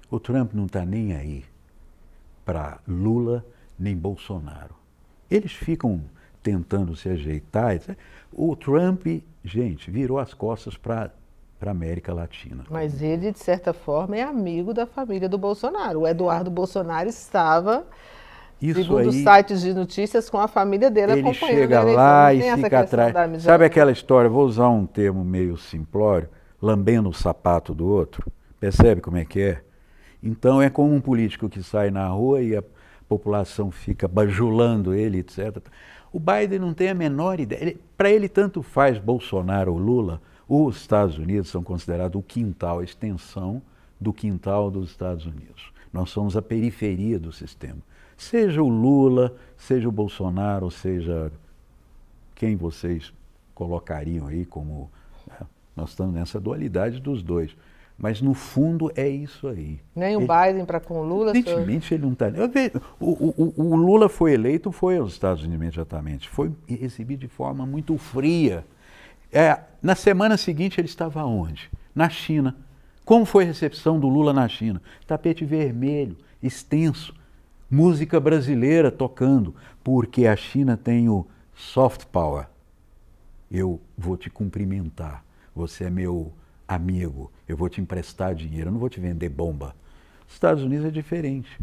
o Trump não está nem aí para Lula nem Bolsonaro. Eles ficam tentando se ajeitar. O Trump, gente, virou as costas para a América Latina. Mas ele, de certa forma, é amigo da família do Bolsonaro. O Eduardo Bolsonaro estava... Segundo os sites de notícias, com a família dele acompanhando. Ele chega lá e fica atrás. Sabe aquela história, vou usar um termo meio simplório, lambendo o sapato do outro? Percebe como é que é? Então é como um político que sai na rua e a população fica bajulando ele, etc. O Biden não tem a menor ideia. Para ele tanto faz Bolsonaro ou Lula, os Estados Unidos são considerados o quintal, a extensão do quintal dos Estados Unidos. Nós somos a periferia do sistema. Seja o Lula, seja o Bolsonaro, seja quem vocês colocariam aí como... Nós estamos nessa dualidade dos dois. Mas, no fundo, é isso aí. Nem o Biden para com o Lula? Evidentemente, ele não está... O Lula foi eleito, foi aos Estados Unidos imediatamente. Foi recebido de forma muito fria. Na semana seguinte, ele estava onde? Na China. Como foi a recepção do Lula na China? Tapete vermelho, extenso. Música brasileira tocando, porque a China tem o soft power. Eu vou te cumprimentar, você é meu amigo, eu vou te emprestar dinheiro, eu não vou te vender bomba. Os Estados Unidos é diferente.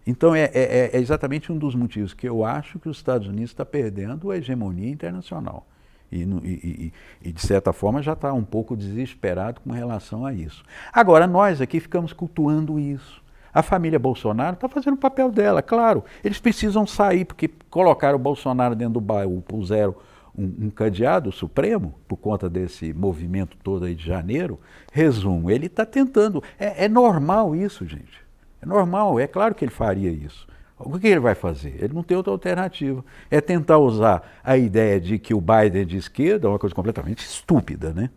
Então é exatamente um dos motivos que eu acho que os Estados Unidos está perdendo a hegemonia internacional. E de certa forma já está um pouco desesperado com relação a isso. Agora nós aqui ficamos cultuando isso. A família Bolsonaro está fazendo o papel dela, claro. Eles precisam sair, porque colocaram o Bolsonaro dentro do bairro, puseram um cadeado supremo, por conta desse movimento todo aí de janeiro. Resumo, ele está tentando. É normal isso, gente. É normal, é claro que ele faria isso. O que ele vai fazer? Ele não tem outra alternativa. É tentar usar a ideia de que o Biden é de esquerda, é uma coisa completamente estúpida, né?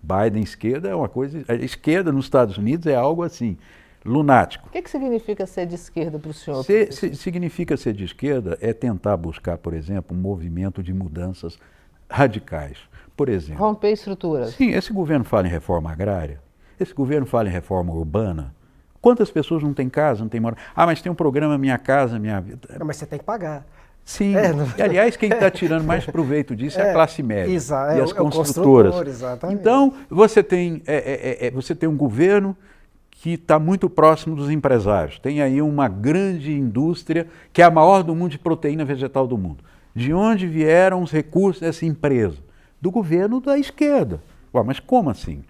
Biden esquerda é uma coisa... A esquerda nos Estados Unidos é algo assim, lunático. O que significa ser de esquerda para o senhor? Significa ser de esquerda é tentar buscar, por exemplo, um movimento de mudanças radicais. Por exemplo... Romper estruturas. Sim, esse governo fala em reforma agrária, esse governo fala em reforma urbana. Quantas pessoas não têm casa, não têm moradia? Ah, mas tem um programa Minha Casa, Minha Vida. Não, mas você tem que pagar. Sim, e aliás, quem está tirando mais proveito disso é a classe média e as construtoras. Exatamente. Então, você tem um governo que está muito próximo dos empresários. Tem aí uma grande indústria, que é a maior do mundo de proteína vegetal do mundo. De onde vieram os recursos dessa empresa? Do governo da esquerda. Ué, mas como assim?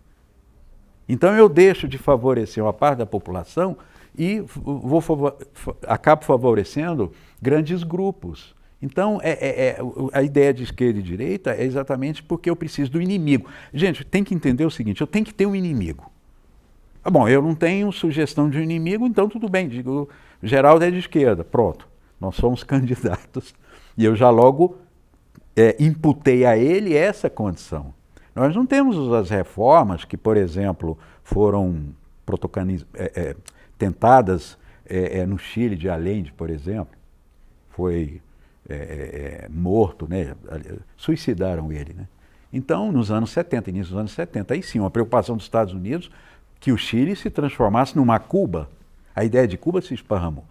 Então eu deixo de favorecer uma parte da população e acabo favorecendo grandes grupos. Então a ideia de esquerda e direita é exatamente porque eu preciso do inimigo. Gente, tem que entender o seguinte, eu tenho que ter um inimigo. Bom, eu não tenho sugestão de um inimigo, então tudo bem, digo, Geraldo é de esquerda, pronto, nós somos candidatos. E eu já logo imputei a ele essa condição. Nós não temos as reformas que, por exemplo, foram tentadas no Chile de Allende, por exemplo. Foi morto, né? Suicidaram ele. Né? Então, nos anos 70, início dos anos 70, aí sim, uma preocupação dos Estados Unidos que o Chile se transformasse numa Cuba. A ideia de Cuba se esparramou.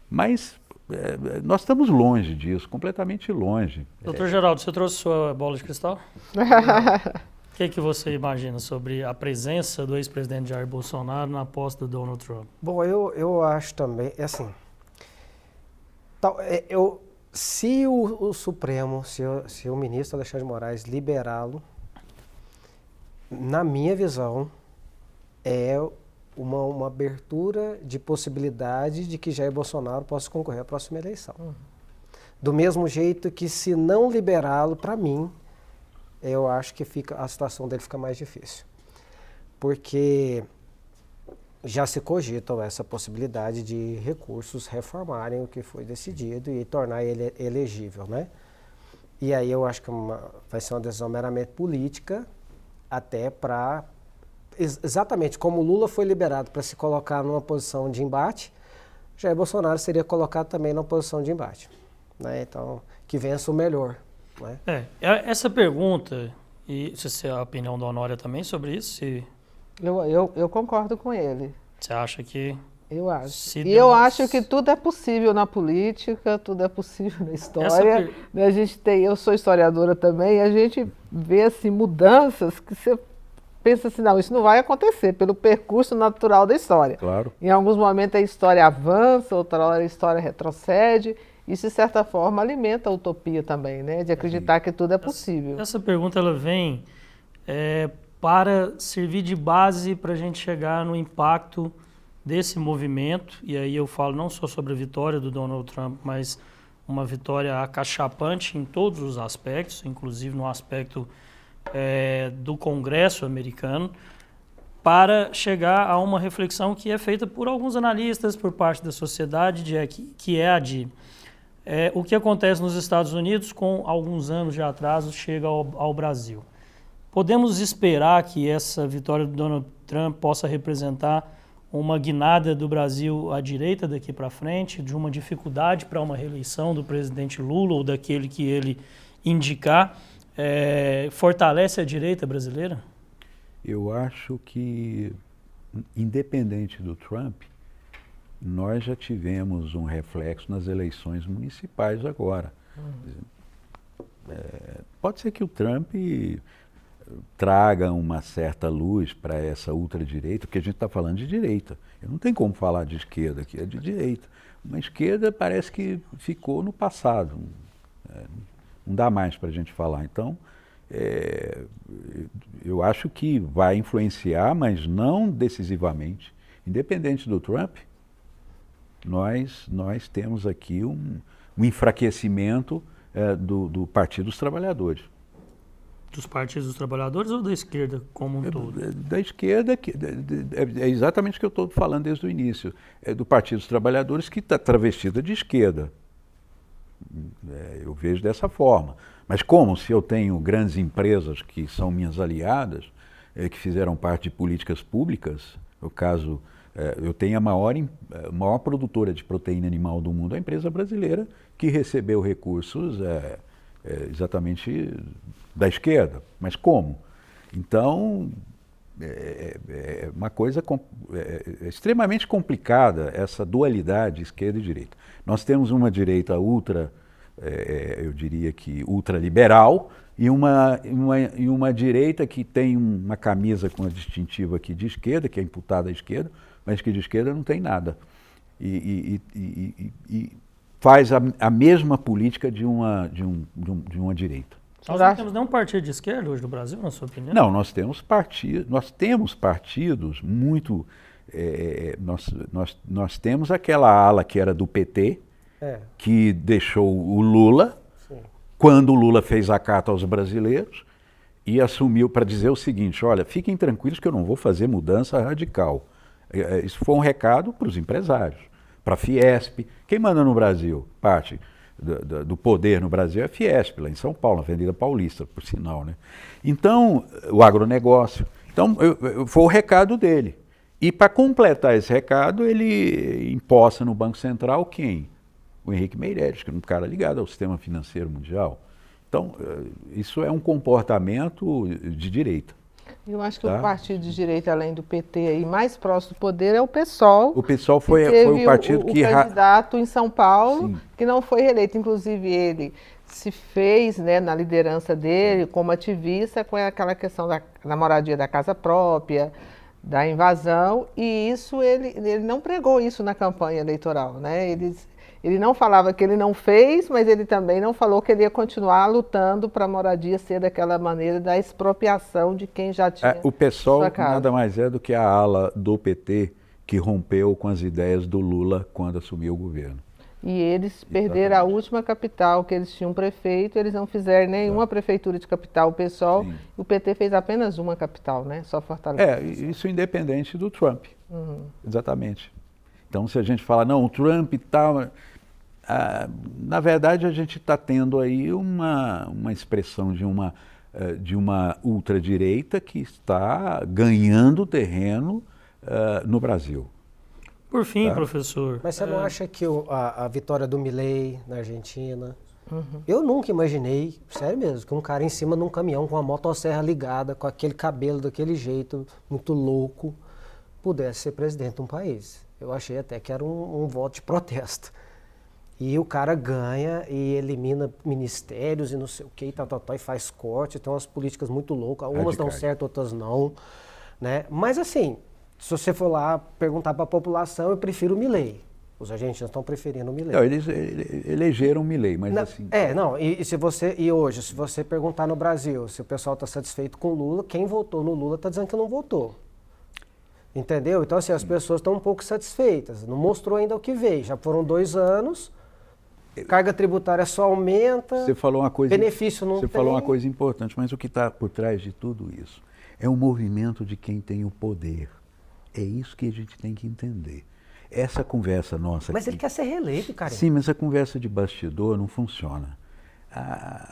Mas nós estamos longe disso, completamente longe. Doutor Geraldo, você trouxe sua bola de cristal? O que você imagina sobre a presença do ex-presidente Jair Bolsonaro na posse do Donald Trump? Bom, eu acho também, assim, se o Supremo, se o ministro Alexandre de Moraes liberá-lo, na minha visão, é uma abertura de possibilidade de que Jair Bolsonaro possa concorrer à próxima eleição. Do mesmo jeito que, se não liberá-lo, para mim, eu acho que a situação dele fica mais difícil. Porque já se cogita essa possibilidade de recursos reformarem o que foi decidido e tornar ele elegível, né? E aí eu acho que vai ser uma decisão meramente política, até para... Exatamente como o Lula foi liberado para se colocar numa posição de embate, Jair Bolsonaro seria colocado também numa posição de embate. Né? Então, que vença o melhor. Né? Essa pergunta, e se a opinião da Honória também sobre isso? Eu concordo com ele. Você acha que... Eu acho. E eu acho que tudo é possível na política, tudo é possível na história. Eu sou historiadora também, e a gente vê assim, mudanças que você pensa assim, não, isso não vai acontecer pelo percurso natural da história. Claro. Em alguns momentos a história avança, outra hora a história retrocede. Isso, de certa forma, alimenta a utopia também, né? De acreditar que tudo é possível. Essa pergunta ela vem para servir de base para a gente chegar no impacto desse movimento. E aí eu falo não só sobre a vitória do Donald Trump, mas uma vitória acachapante em todos os aspectos, inclusive no aspecto do Congresso americano, para chegar a uma reflexão que é feita por alguns analistas, por parte da sociedade, que é a de o que acontece nos Estados Unidos com alguns anos de atraso chega ao Brasil. Podemos esperar que essa vitória do Donald Trump possa representar uma guinada do Brasil à direita daqui para frente, de uma dificuldade para uma reeleição do presidente Lula ou daquele que ele indicar, fortalece a direita brasileira? Eu acho que, independente do Trump, nós já tivemos um reflexo nas eleições municipais agora. Pode ser que o Trump traga uma certa luz para essa ultradireita, porque a gente está falando de direita. Eu não tenho como falar de esquerda aqui, é de direita. Uma esquerda parece que ficou no passado. Não dá mais para a gente falar. Então, eu acho que vai influenciar, mas não decisivamente. Independente do Trump, nós temos aqui um enfraquecimento do Partido dos Trabalhadores. dos partidos dos trabalhadores ou da esquerda como um todo? Da esquerda, é exatamente o que eu estou falando desde o início. É do Partido dos Trabalhadores, que está travestida de esquerda. Eu vejo dessa forma. Mas como se eu tenho grandes empresas que são minhas aliadas, que fizeram parte de políticas públicas, no caso, eu tenho a maior produtora de proteína animal do mundo, a empresa brasileira, que recebeu recursos exatamente da esquerda. Mas como? Então, é uma coisa extremamente complicada, essa dualidade esquerda e direita. Nós temos uma direita eu diria que ultraliberal, e uma direita que tem uma camisa com a distintiva aqui de esquerda, que é imputada à esquerda, mas que de esquerda não tem nada. E faz a mesma política de uma direita. Nós não temos nenhum partido de esquerda hoje no Brasil, na sua opinião? Não, nós temos partidos muito... nós temos aquela ala que era do PT, que deixou o Lula, sim, quando o Lula fez a carta aos brasileiros, e assumiu para dizer o seguinte: olha, fiquem tranquilos que eu não vou fazer mudança radical. Isso foi um recado para os empresários, para a Fiesp. Quem manda no Brasil? Parte do poder no Brasil é a Fiesp, lá em São Paulo, na Avenida Paulista, por sinal, né? Então, o agronegócio. Então, foi o recado dele. E para completar esse recado, ele imposta no Banco Central quem? O Henrique Meirelles, que é um cara ligado ao sistema financeiro mundial. Então, isso é um comportamento de direita. Eu acho que o partido de direita, além do PT, aí, mais próximo do poder é o PSOL. O PSOL foi o partido que... O candidato em São Paulo, sim, que não foi reeleito. Inclusive, ele se fez, né, na liderança dele, como ativista, com aquela questão da moradia da casa própria, da invasão, e isso ele não pregou isso na campanha eleitoral, né? Ele não falava que ele não fez, mas ele também não falou que ele ia continuar lutando para a moradia ser daquela maneira da expropriação de quem já tinha o PSOL sua casa. Nada mais é do que a ala do PT que rompeu com as ideias do Lula quando assumiu o governo. E eles perderam a última capital, que eles tinham prefeito, eles não fizeram nenhuma prefeitura de capital, o PSOL, e o PT fez apenas uma capital, né? Só Fortaleza. Isso independente do Trump. Exatamente. Então, se a gente fala, não, o Trump e tal... na verdade, a gente está tendo aí uma expressão de uma ultradireita que está ganhando terreno no Brasil. Por fim, professor... Mas você não acha que a vitória do Milei na Argentina... Eu nunca imaginei, sério mesmo, que um cara em cima de um caminhão com uma motosserra ligada, com aquele cabelo daquele jeito, muito louco, pudesse ser presidente de um país. Eu achei até que era um voto de protesto. E o cara ganha e elimina ministérios e não sei o que, e faz corte, tem umas políticas muito loucas, umas dão certo, outras não, né? Mas assim, se você for lá perguntar para a população, eu prefiro o Milei. Os argentinos estão preferindo o Milei. Não, eles elegeram o Milei, mas assim... E hoje, se você perguntar no Brasil se o pessoal está satisfeito com o Lula, quem votou no Lula está dizendo que não votou. Entendeu? Então assim, as pessoas estão um pouco satisfeitas, não mostrou ainda o que veio, já foram 2 anos... Carga tributária só aumenta, você falou uma coisa, benefício não tem. Você falou uma coisa importante, mas o que está por trás de tudo isso é um movimento de quem tem o poder. É isso que a gente tem que entender. Essa conversa nossa Mas aqui, ele quer ser reeleito, cara. Sim, mas a conversa de bastidor não funciona.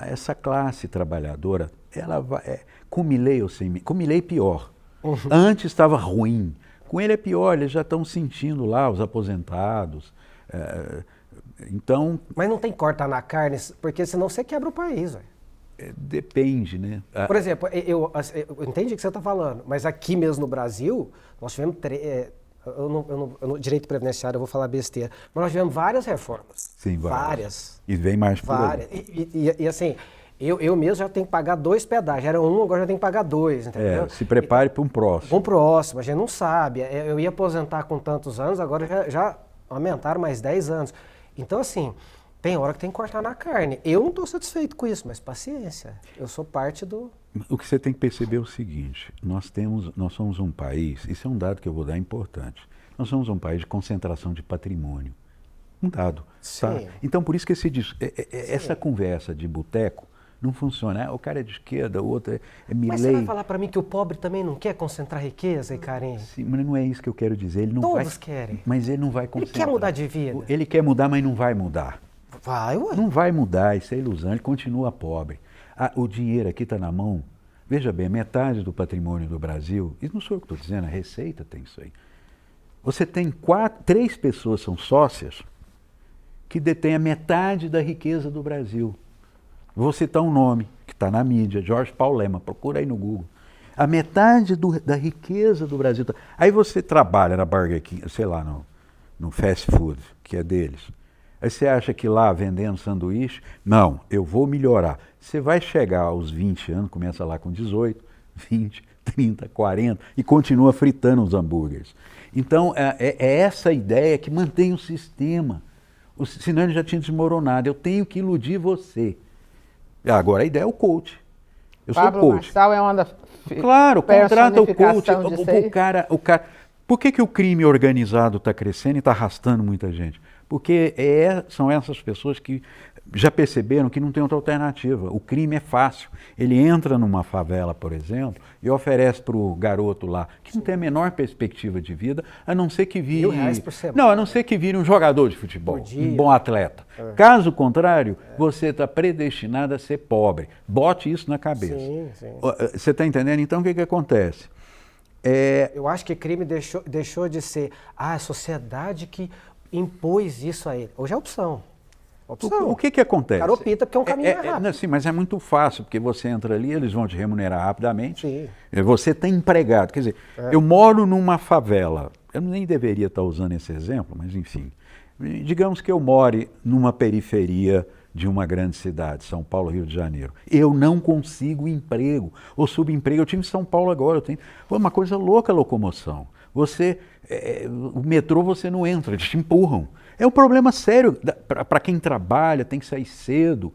Essa classe trabalhadora, ela vai... com Milei ou sem Milei? Com Milei pior. Antes estava ruim. Com ele é pior, eles já estão sentindo lá, os aposentados... Então, mas não tem cortar na carne, porque senão você quebra o país, velho. Depende, né? Por exemplo, eu entendi o que você está falando, mas aqui mesmo no Brasil, nós tivemos direito previdenciário, eu vou falar besteira, mas nós tivemos várias reformas. Sim, várias. E vem mais por várias. E assim, eu mesmo já tenho que pagar 2 pedágios. Era 1, agora já tenho que pagar 2, entendeu? Se prepare para um próximo. Para um próximo, a gente não sabe. Eu ia aposentar com tantos anos, agora já aumentaram mais 10 anos. Então, assim, tem hora que tem que cortar na carne. Eu não estou satisfeito com isso, mas paciência. Eu sou parte do... O que você tem que perceber é o seguinte, nós somos um país, isso é um dado que eu vou dar importante, nós somos um país de concentração de patrimônio. Um dado. Tá? Então, por isso que essa conversa de boteco Não funciona. O cara é de esquerda, o outro é Mas você vai Milley. falar para mim que o pobre também não quer concentrar riqueza, Icarim? Sim, mas não é isso que eu quero dizer. Ele não Todos vai, querem. Mas ele não vai Ele concentrar. quer mudar de vida. Ele quer mudar, mas não vai mudar. Vai, ué. Não vai mudar, isso é ilusão, ele continua pobre. O dinheiro aqui está na mão. Veja bem, metade do patrimônio do Brasil, isso não sou eu que estou dizendo, a Receita tem isso aí. Você tem 3 pessoas são sócias que detêm a metade da riqueza do Brasil. Vou citar um nome que está na mídia, Jorge Paulo Lema, procura aí no Google. A metade da riqueza do Brasil. Aí você trabalha na Burger King, sei lá, no fast food, que é deles. Aí você acha que lá vendendo sanduíche, não, eu vou melhorar. Você vai chegar aos 20 anos, começa lá com 18, 20, 30, 40 e continua fritando os hambúrgueres. Então, é essa ideia que mantém o sistema. Senão ele já tinha desmoronado. Eu tenho que iludir você. Agora a ideia é o coach. Eu sou Pablo coach. Marçal é uma da Claro, contrata o coach. personificação disso aí? O cara. Por que o crime organizado está crescendo e está arrastando muita gente? Porque são essas pessoas que já perceberam que não tem outra alternativa. O crime é fácil. Ele entra numa favela, por exemplo, e oferece para o garoto lá, que não tem a menor perspectiva de vida, a não ser que vire. R$1.000 por semana. Não, a não ser que vire um jogador de futebol, Por dia. um bom atleta. Caso contrário, você está predestinado a ser pobre. Bote isso na cabeça. Sim, sim. Você está entendendo? Então o que acontece? Eu acho que crime deixou de ser a sociedade que impôs isso a ele. Hoje é opção. Opção. O que acontece? O cara opta porque é um caminho mais rápido. Sim, mas é muito fácil, porque você entra ali, eles vão te remunerar rapidamente. Sim. Você está empregado. Quer dizer, eu moro numa favela. Eu nem deveria estar usando esse exemplo, mas enfim. Digamos que eu more numa periferia de uma grande cidade, São Paulo, Rio de Janeiro. Eu não consigo emprego, ou subemprego. Eu tive em São Paulo agora, foi uma coisa louca a locomoção. O metrô você não entra, eles te empurram. É um problema sério para quem trabalha, tem que sair cedo.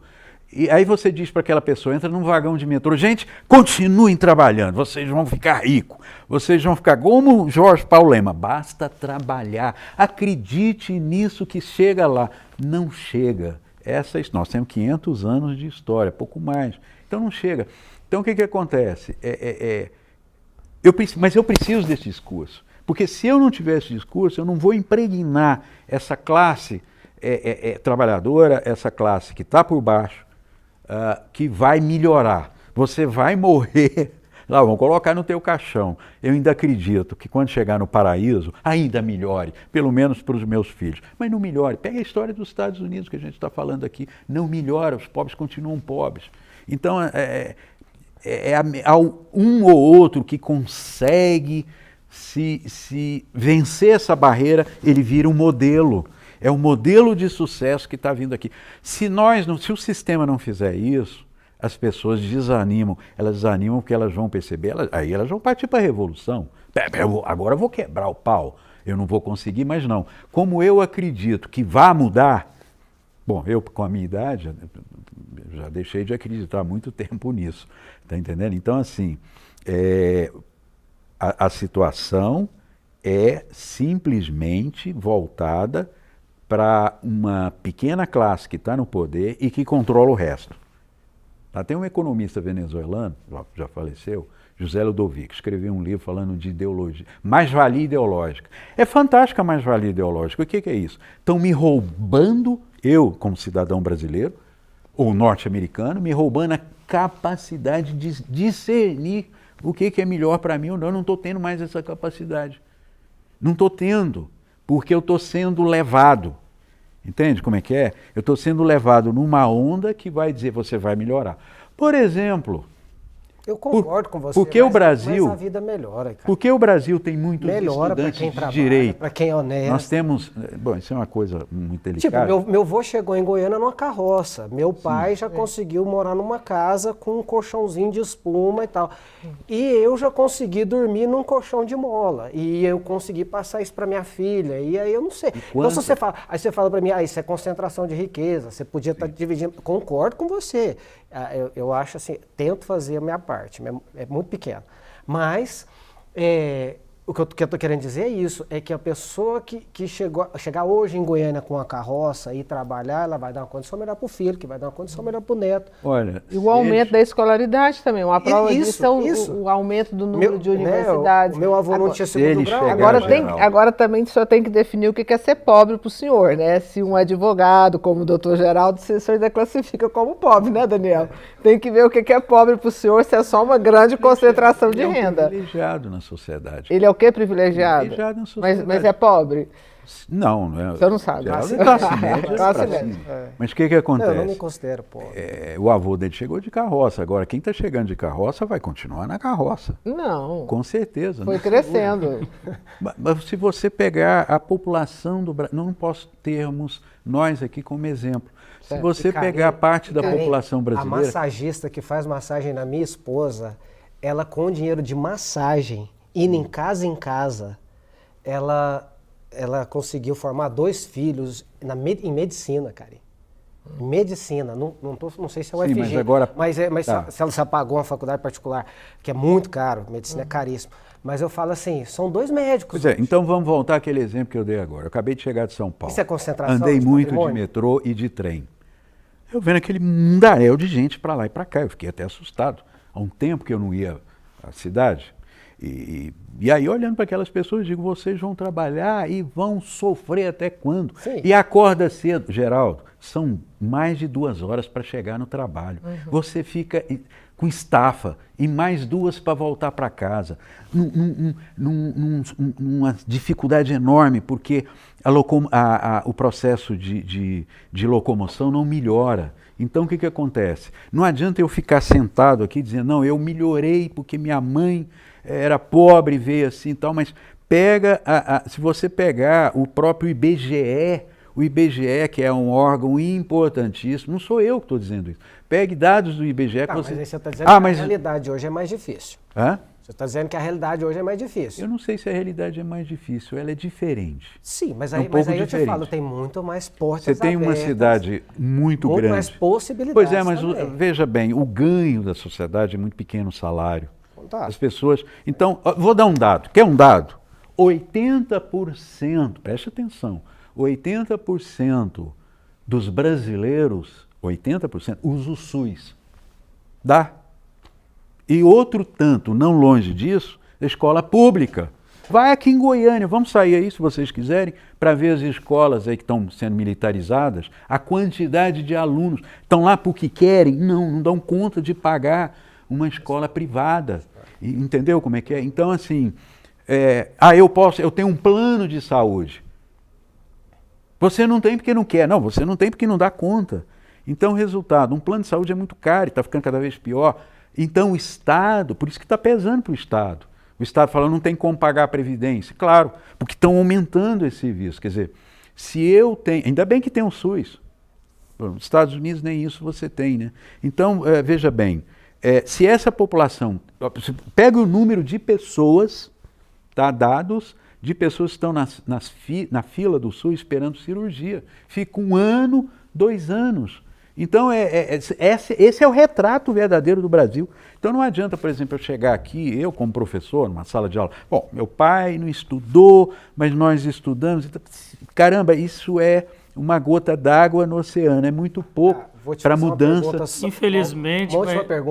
E aí você diz para aquela pessoa, entra num vagão de metrô, gente, continuem trabalhando, vocês vão ficar ricos, vocês vão ficar como Jorge Paulo Lema, basta trabalhar, acredite nisso que chega lá. Não chega. Nós temos 500 anos de história, pouco mais. Então não chega. Então o que acontece? Mas eu preciso desse discurso. Porque se eu não tiver esse discurso, eu não vou impregnar essa classe trabalhadora, essa classe que está por baixo, que vai melhorar. Você vai morrer. Lá, vão colocar no teu caixão. Eu ainda acredito que quando chegar no paraíso, ainda melhore, pelo menos para os meus filhos. Mas não melhore. Pega a história dos Estados Unidos que a gente está falando aqui. Não melhora, os pobres continuam pobres. Então, há um ou outro que consegue se vencer essa barreira, ele vira um modelo. É um modelo de sucesso que está vindo aqui. Se o sistema não fizer isso, as pessoas desanimam. Elas desanimam porque elas vão perceber, aí elas vão partir para a revolução. Agora eu vou quebrar o pau. Eu não vou conseguir, mas não. Como eu acredito que vai mudar, bom, eu com a minha idade, já deixei de acreditar há muito tempo nisso. Está entendendo? Então, assim, a situação é simplesmente voltada para uma pequena classe que está no poder e que controla o resto. Tem um economista venezuelano, já faleceu, José Ludovico, escreveu um livro falando de ideologia, mais-valia ideológica. É fantástica a mais-valia ideológica. O que é isso? Estão me roubando, eu como cidadão brasileiro, ou norte-americano, me roubando a capacidade de discernir o que é melhor para mim ou não. Eu não estou tendo mais essa capacidade. Não estou tendo, porque eu estou sendo levado. Entende como é que é? Eu estou sendo levado numa onda que vai dizer você vai melhorar. Por exemplo... Eu concordo com você, porque o Brasil, mas a vida melhora, cara. Porque o Brasil tem muitos melhora estudantes quem de trabalha, direito. para quem é honesto. Nós temos... Bom, isso é uma coisa muito delicada. Tipo, meu avô chegou em Goiânia numa carroça. Meu pai já conseguiu morar numa casa com um colchãozinho de espuma e tal. E eu já consegui dormir num colchão de mola. E eu consegui passar isso para minha filha. E aí eu não sei. Então se você fala, aí você fala para mim, isso é concentração de riqueza, você podia estar dividindo. Concordo com você. Eu acho assim, tento fazer a minha parte, é muito pequeno. Mas O que eu estou querendo dizer é isso, é que a pessoa que chegar hoje em Goiânia com uma carroça e trabalhar, ela vai dar uma condição melhor para o filho, que vai dar uma condição melhor para o neto. Olha, e o aumento da escolaridade também. Uma prova disso é o aumento do número de universidades. O meu avô não tinha segundo grau. Agora também o senhor tem que definir o que é ser pobre para o senhor, né? Se um advogado, como o doutor Geraldo, o senhor ainda classifica como pobre, né, Daniel? Tem que ver o que é pobre para o senhor, se é só uma grande concentração de renda. Ele é um privilegiado na sociedade. Ele é o que privilegiado? Privilegiado na sociedade. Mas é pobre? Não, não é. Você não sabe. Classe média. Classe média. Mas o que acontece? Eu não me considero pobre. O avô dele chegou de carroça. Agora, quem está chegando de carroça vai continuar na carroça. Não. Com certeza. Foi crescendo. Mas se você pegar a população do Brasil, não posso termos nós aqui como exemplo. Se você pegar parte da população brasileira... A massagista que faz massagem na minha esposa, ela com dinheiro de massagem, indo em casa, ela conseguiu formar 2 filhos em medicina, cara. Medicina, não sei se é o UFG, mas se ela pagou uma faculdade particular, que é muito caro, medicina é caríssimo. Mas eu falo assim, são 2 médicos. Pois é, então vamos voltar àquele exemplo que eu dei agora. Eu acabei de chegar de São Paulo. Isso é concentração? Andei muito de metrô e de trem. Eu vendo aquele mundaréu de gente para lá e para cá. Eu fiquei até assustado. Há um tempo que eu não ia à cidade. E aí, olhando para aquelas pessoas, digo, vocês vão trabalhar e vão sofrer até quando? Sim. E acorda cedo. Geraldo, são mais de 2 horas para chegar no trabalho. Você fica com estafa e mais 2 para voltar para casa. Numa dificuldade enorme, porque o processo de locomoção não melhora. Então, o que acontece? Não adianta eu ficar sentado aqui dizendo, não, eu melhorei porque minha mãe era pobre, veio assim e tal, mas se você pegar o próprio IBGE, que é um órgão importantíssimo, não sou eu que estou dizendo isso. Pegue dados do IBGE... Mas aí você está dizendo que a realidade hoje é mais difícil. Hã? Você está dizendo que a realidade hoje é mais difícil. Eu não sei se a realidade é mais difícil, ela é diferente. Sim, mas aí eu te falo, tem muito mais portas abertas. Você tem uma cidade muito grande. Muito mais possibilidades. Pois é, mas veja bem, o ganho da sociedade é muito pequeno, o salário. As pessoas... Então, vou dar um dado. Quer um dado? 80%, preste atenção, 80% dos brasileiros, 80%, usa o SUS. Dá. E outro tanto, não longe disso, a escola pública. Vai aqui em Goiânia, vamos sair aí, se vocês quiserem, para ver as escolas aí que estão sendo militarizadas, a quantidade de alunos. Estão lá porque querem? Não dão conta de pagar uma escola privada. Entendeu como é que é? Então, assim, eu tenho um plano de saúde. Você não tem porque não quer. Não, você não tem porque não dá conta. Então, resultado, um plano de saúde é muito caro e está ficando cada vez pior. Então, o Estado, por isso que está pesando para o Estado. O Estado fala, não tem como pagar a Previdência. Claro, porque estão aumentando esse serviço. Quer dizer, se eu tenho... Ainda bem que tem o SUS. Nos Estados Unidos nem isso você tem, né? Então, veja bem, se essa população... Pega o número de pessoas, tá, dados de pessoas que estão na fila do SUS esperando cirurgia. Fica 1 ano, 2 anos. Então, esse é o retrato verdadeiro do Brasil. Então, não adianta, por exemplo, eu chegar aqui, eu como professor, numa sala de aula, bom, meu pai não estudou, mas nós estudamos. Caramba, isso é uma gota d'água no oceano, é muito pouco para mudança. Infelizmente,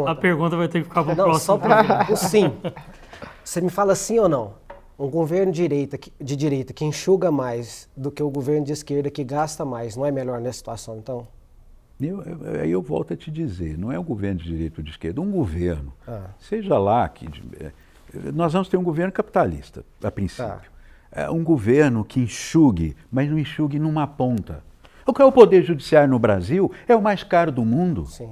a pergunta vai ter que ficar para o próximo. Só para o sim. Você me fala sim ou não? Um governo de direita que enxuga mais do que o governo de esquerda que gasta mais, não é melhor nessa situação, então? Aí eu volto a te dizer, não é um governo de direita ou de esquerda, um governo, seja lá, nós vamos ter um governo capitalista, a princípio. Um governo que enxugue, mas não enxugue numa ponta. O que é o poder judiciário no Brasil? É o mais caro do mundo. Sim.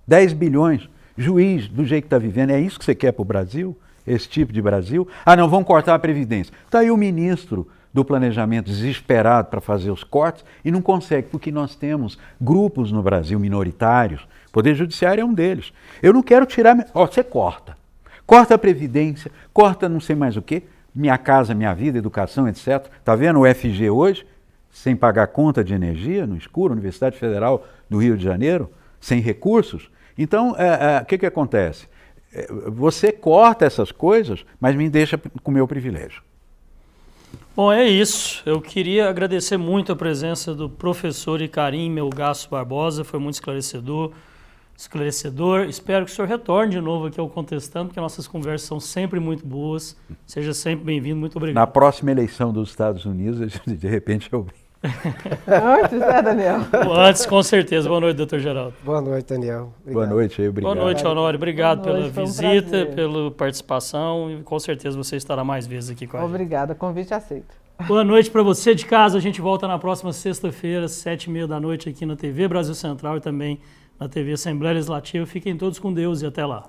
10 bilhões. Juiz, do jeito que está vivendo, é isso que você quer para o Brasil? Esse tipo de Brasil? Não, vamos cortar a Previdência. Está aí o ministro do Planejamento desesperado para fazer os cortes e não consegue, porque nós temos grupos no Brasil minoritários, o Poder Judiciário é um deles. Eu não quero tirar... Você corta. Corta a Previdência, corta não sei mais o quê, Minha Casa Minha Vida, educação, etc. Está vendo o FG hoje, sem pagar conta de energia no escuro, Universidade Federal do Rio de Janeiro, sem recursos? Então, o que acontece? Você corta essas coisas, mas me deixa com o meu privilégio. Bom, é isso. Eu queria agradecer muito a presença do professor Icarim Melgaço Barbosa, foi muito esclarecedor. Espero que o senhor retorne de novo aqui ao Contestando, porque nossas conversas são sempre muito boas. Seja sempre bem-vindo, muito obrigado. Na próxima eleição dos Estados Unidos, de repente eu venho. Antes, né, Daniel? Antes, com certeza. Boa noite, doutor Geraldo. Boa noite, Daniel. Obrigado. Boa noite, obrigado. Boa noite, Honório. Obrigado Boa noite, pela foi um visita, prazer. pela participação e com certeza você estará mais vezes aqui com a gente. Obrigada, convite aceito. Boa noite para você de casa. A gente volta na próxima sexta-feira, 7h30 da noite aqui na TV Brasil Central e também na TV Assembleia Legislativa. Fiquem todos com Deus e até lá.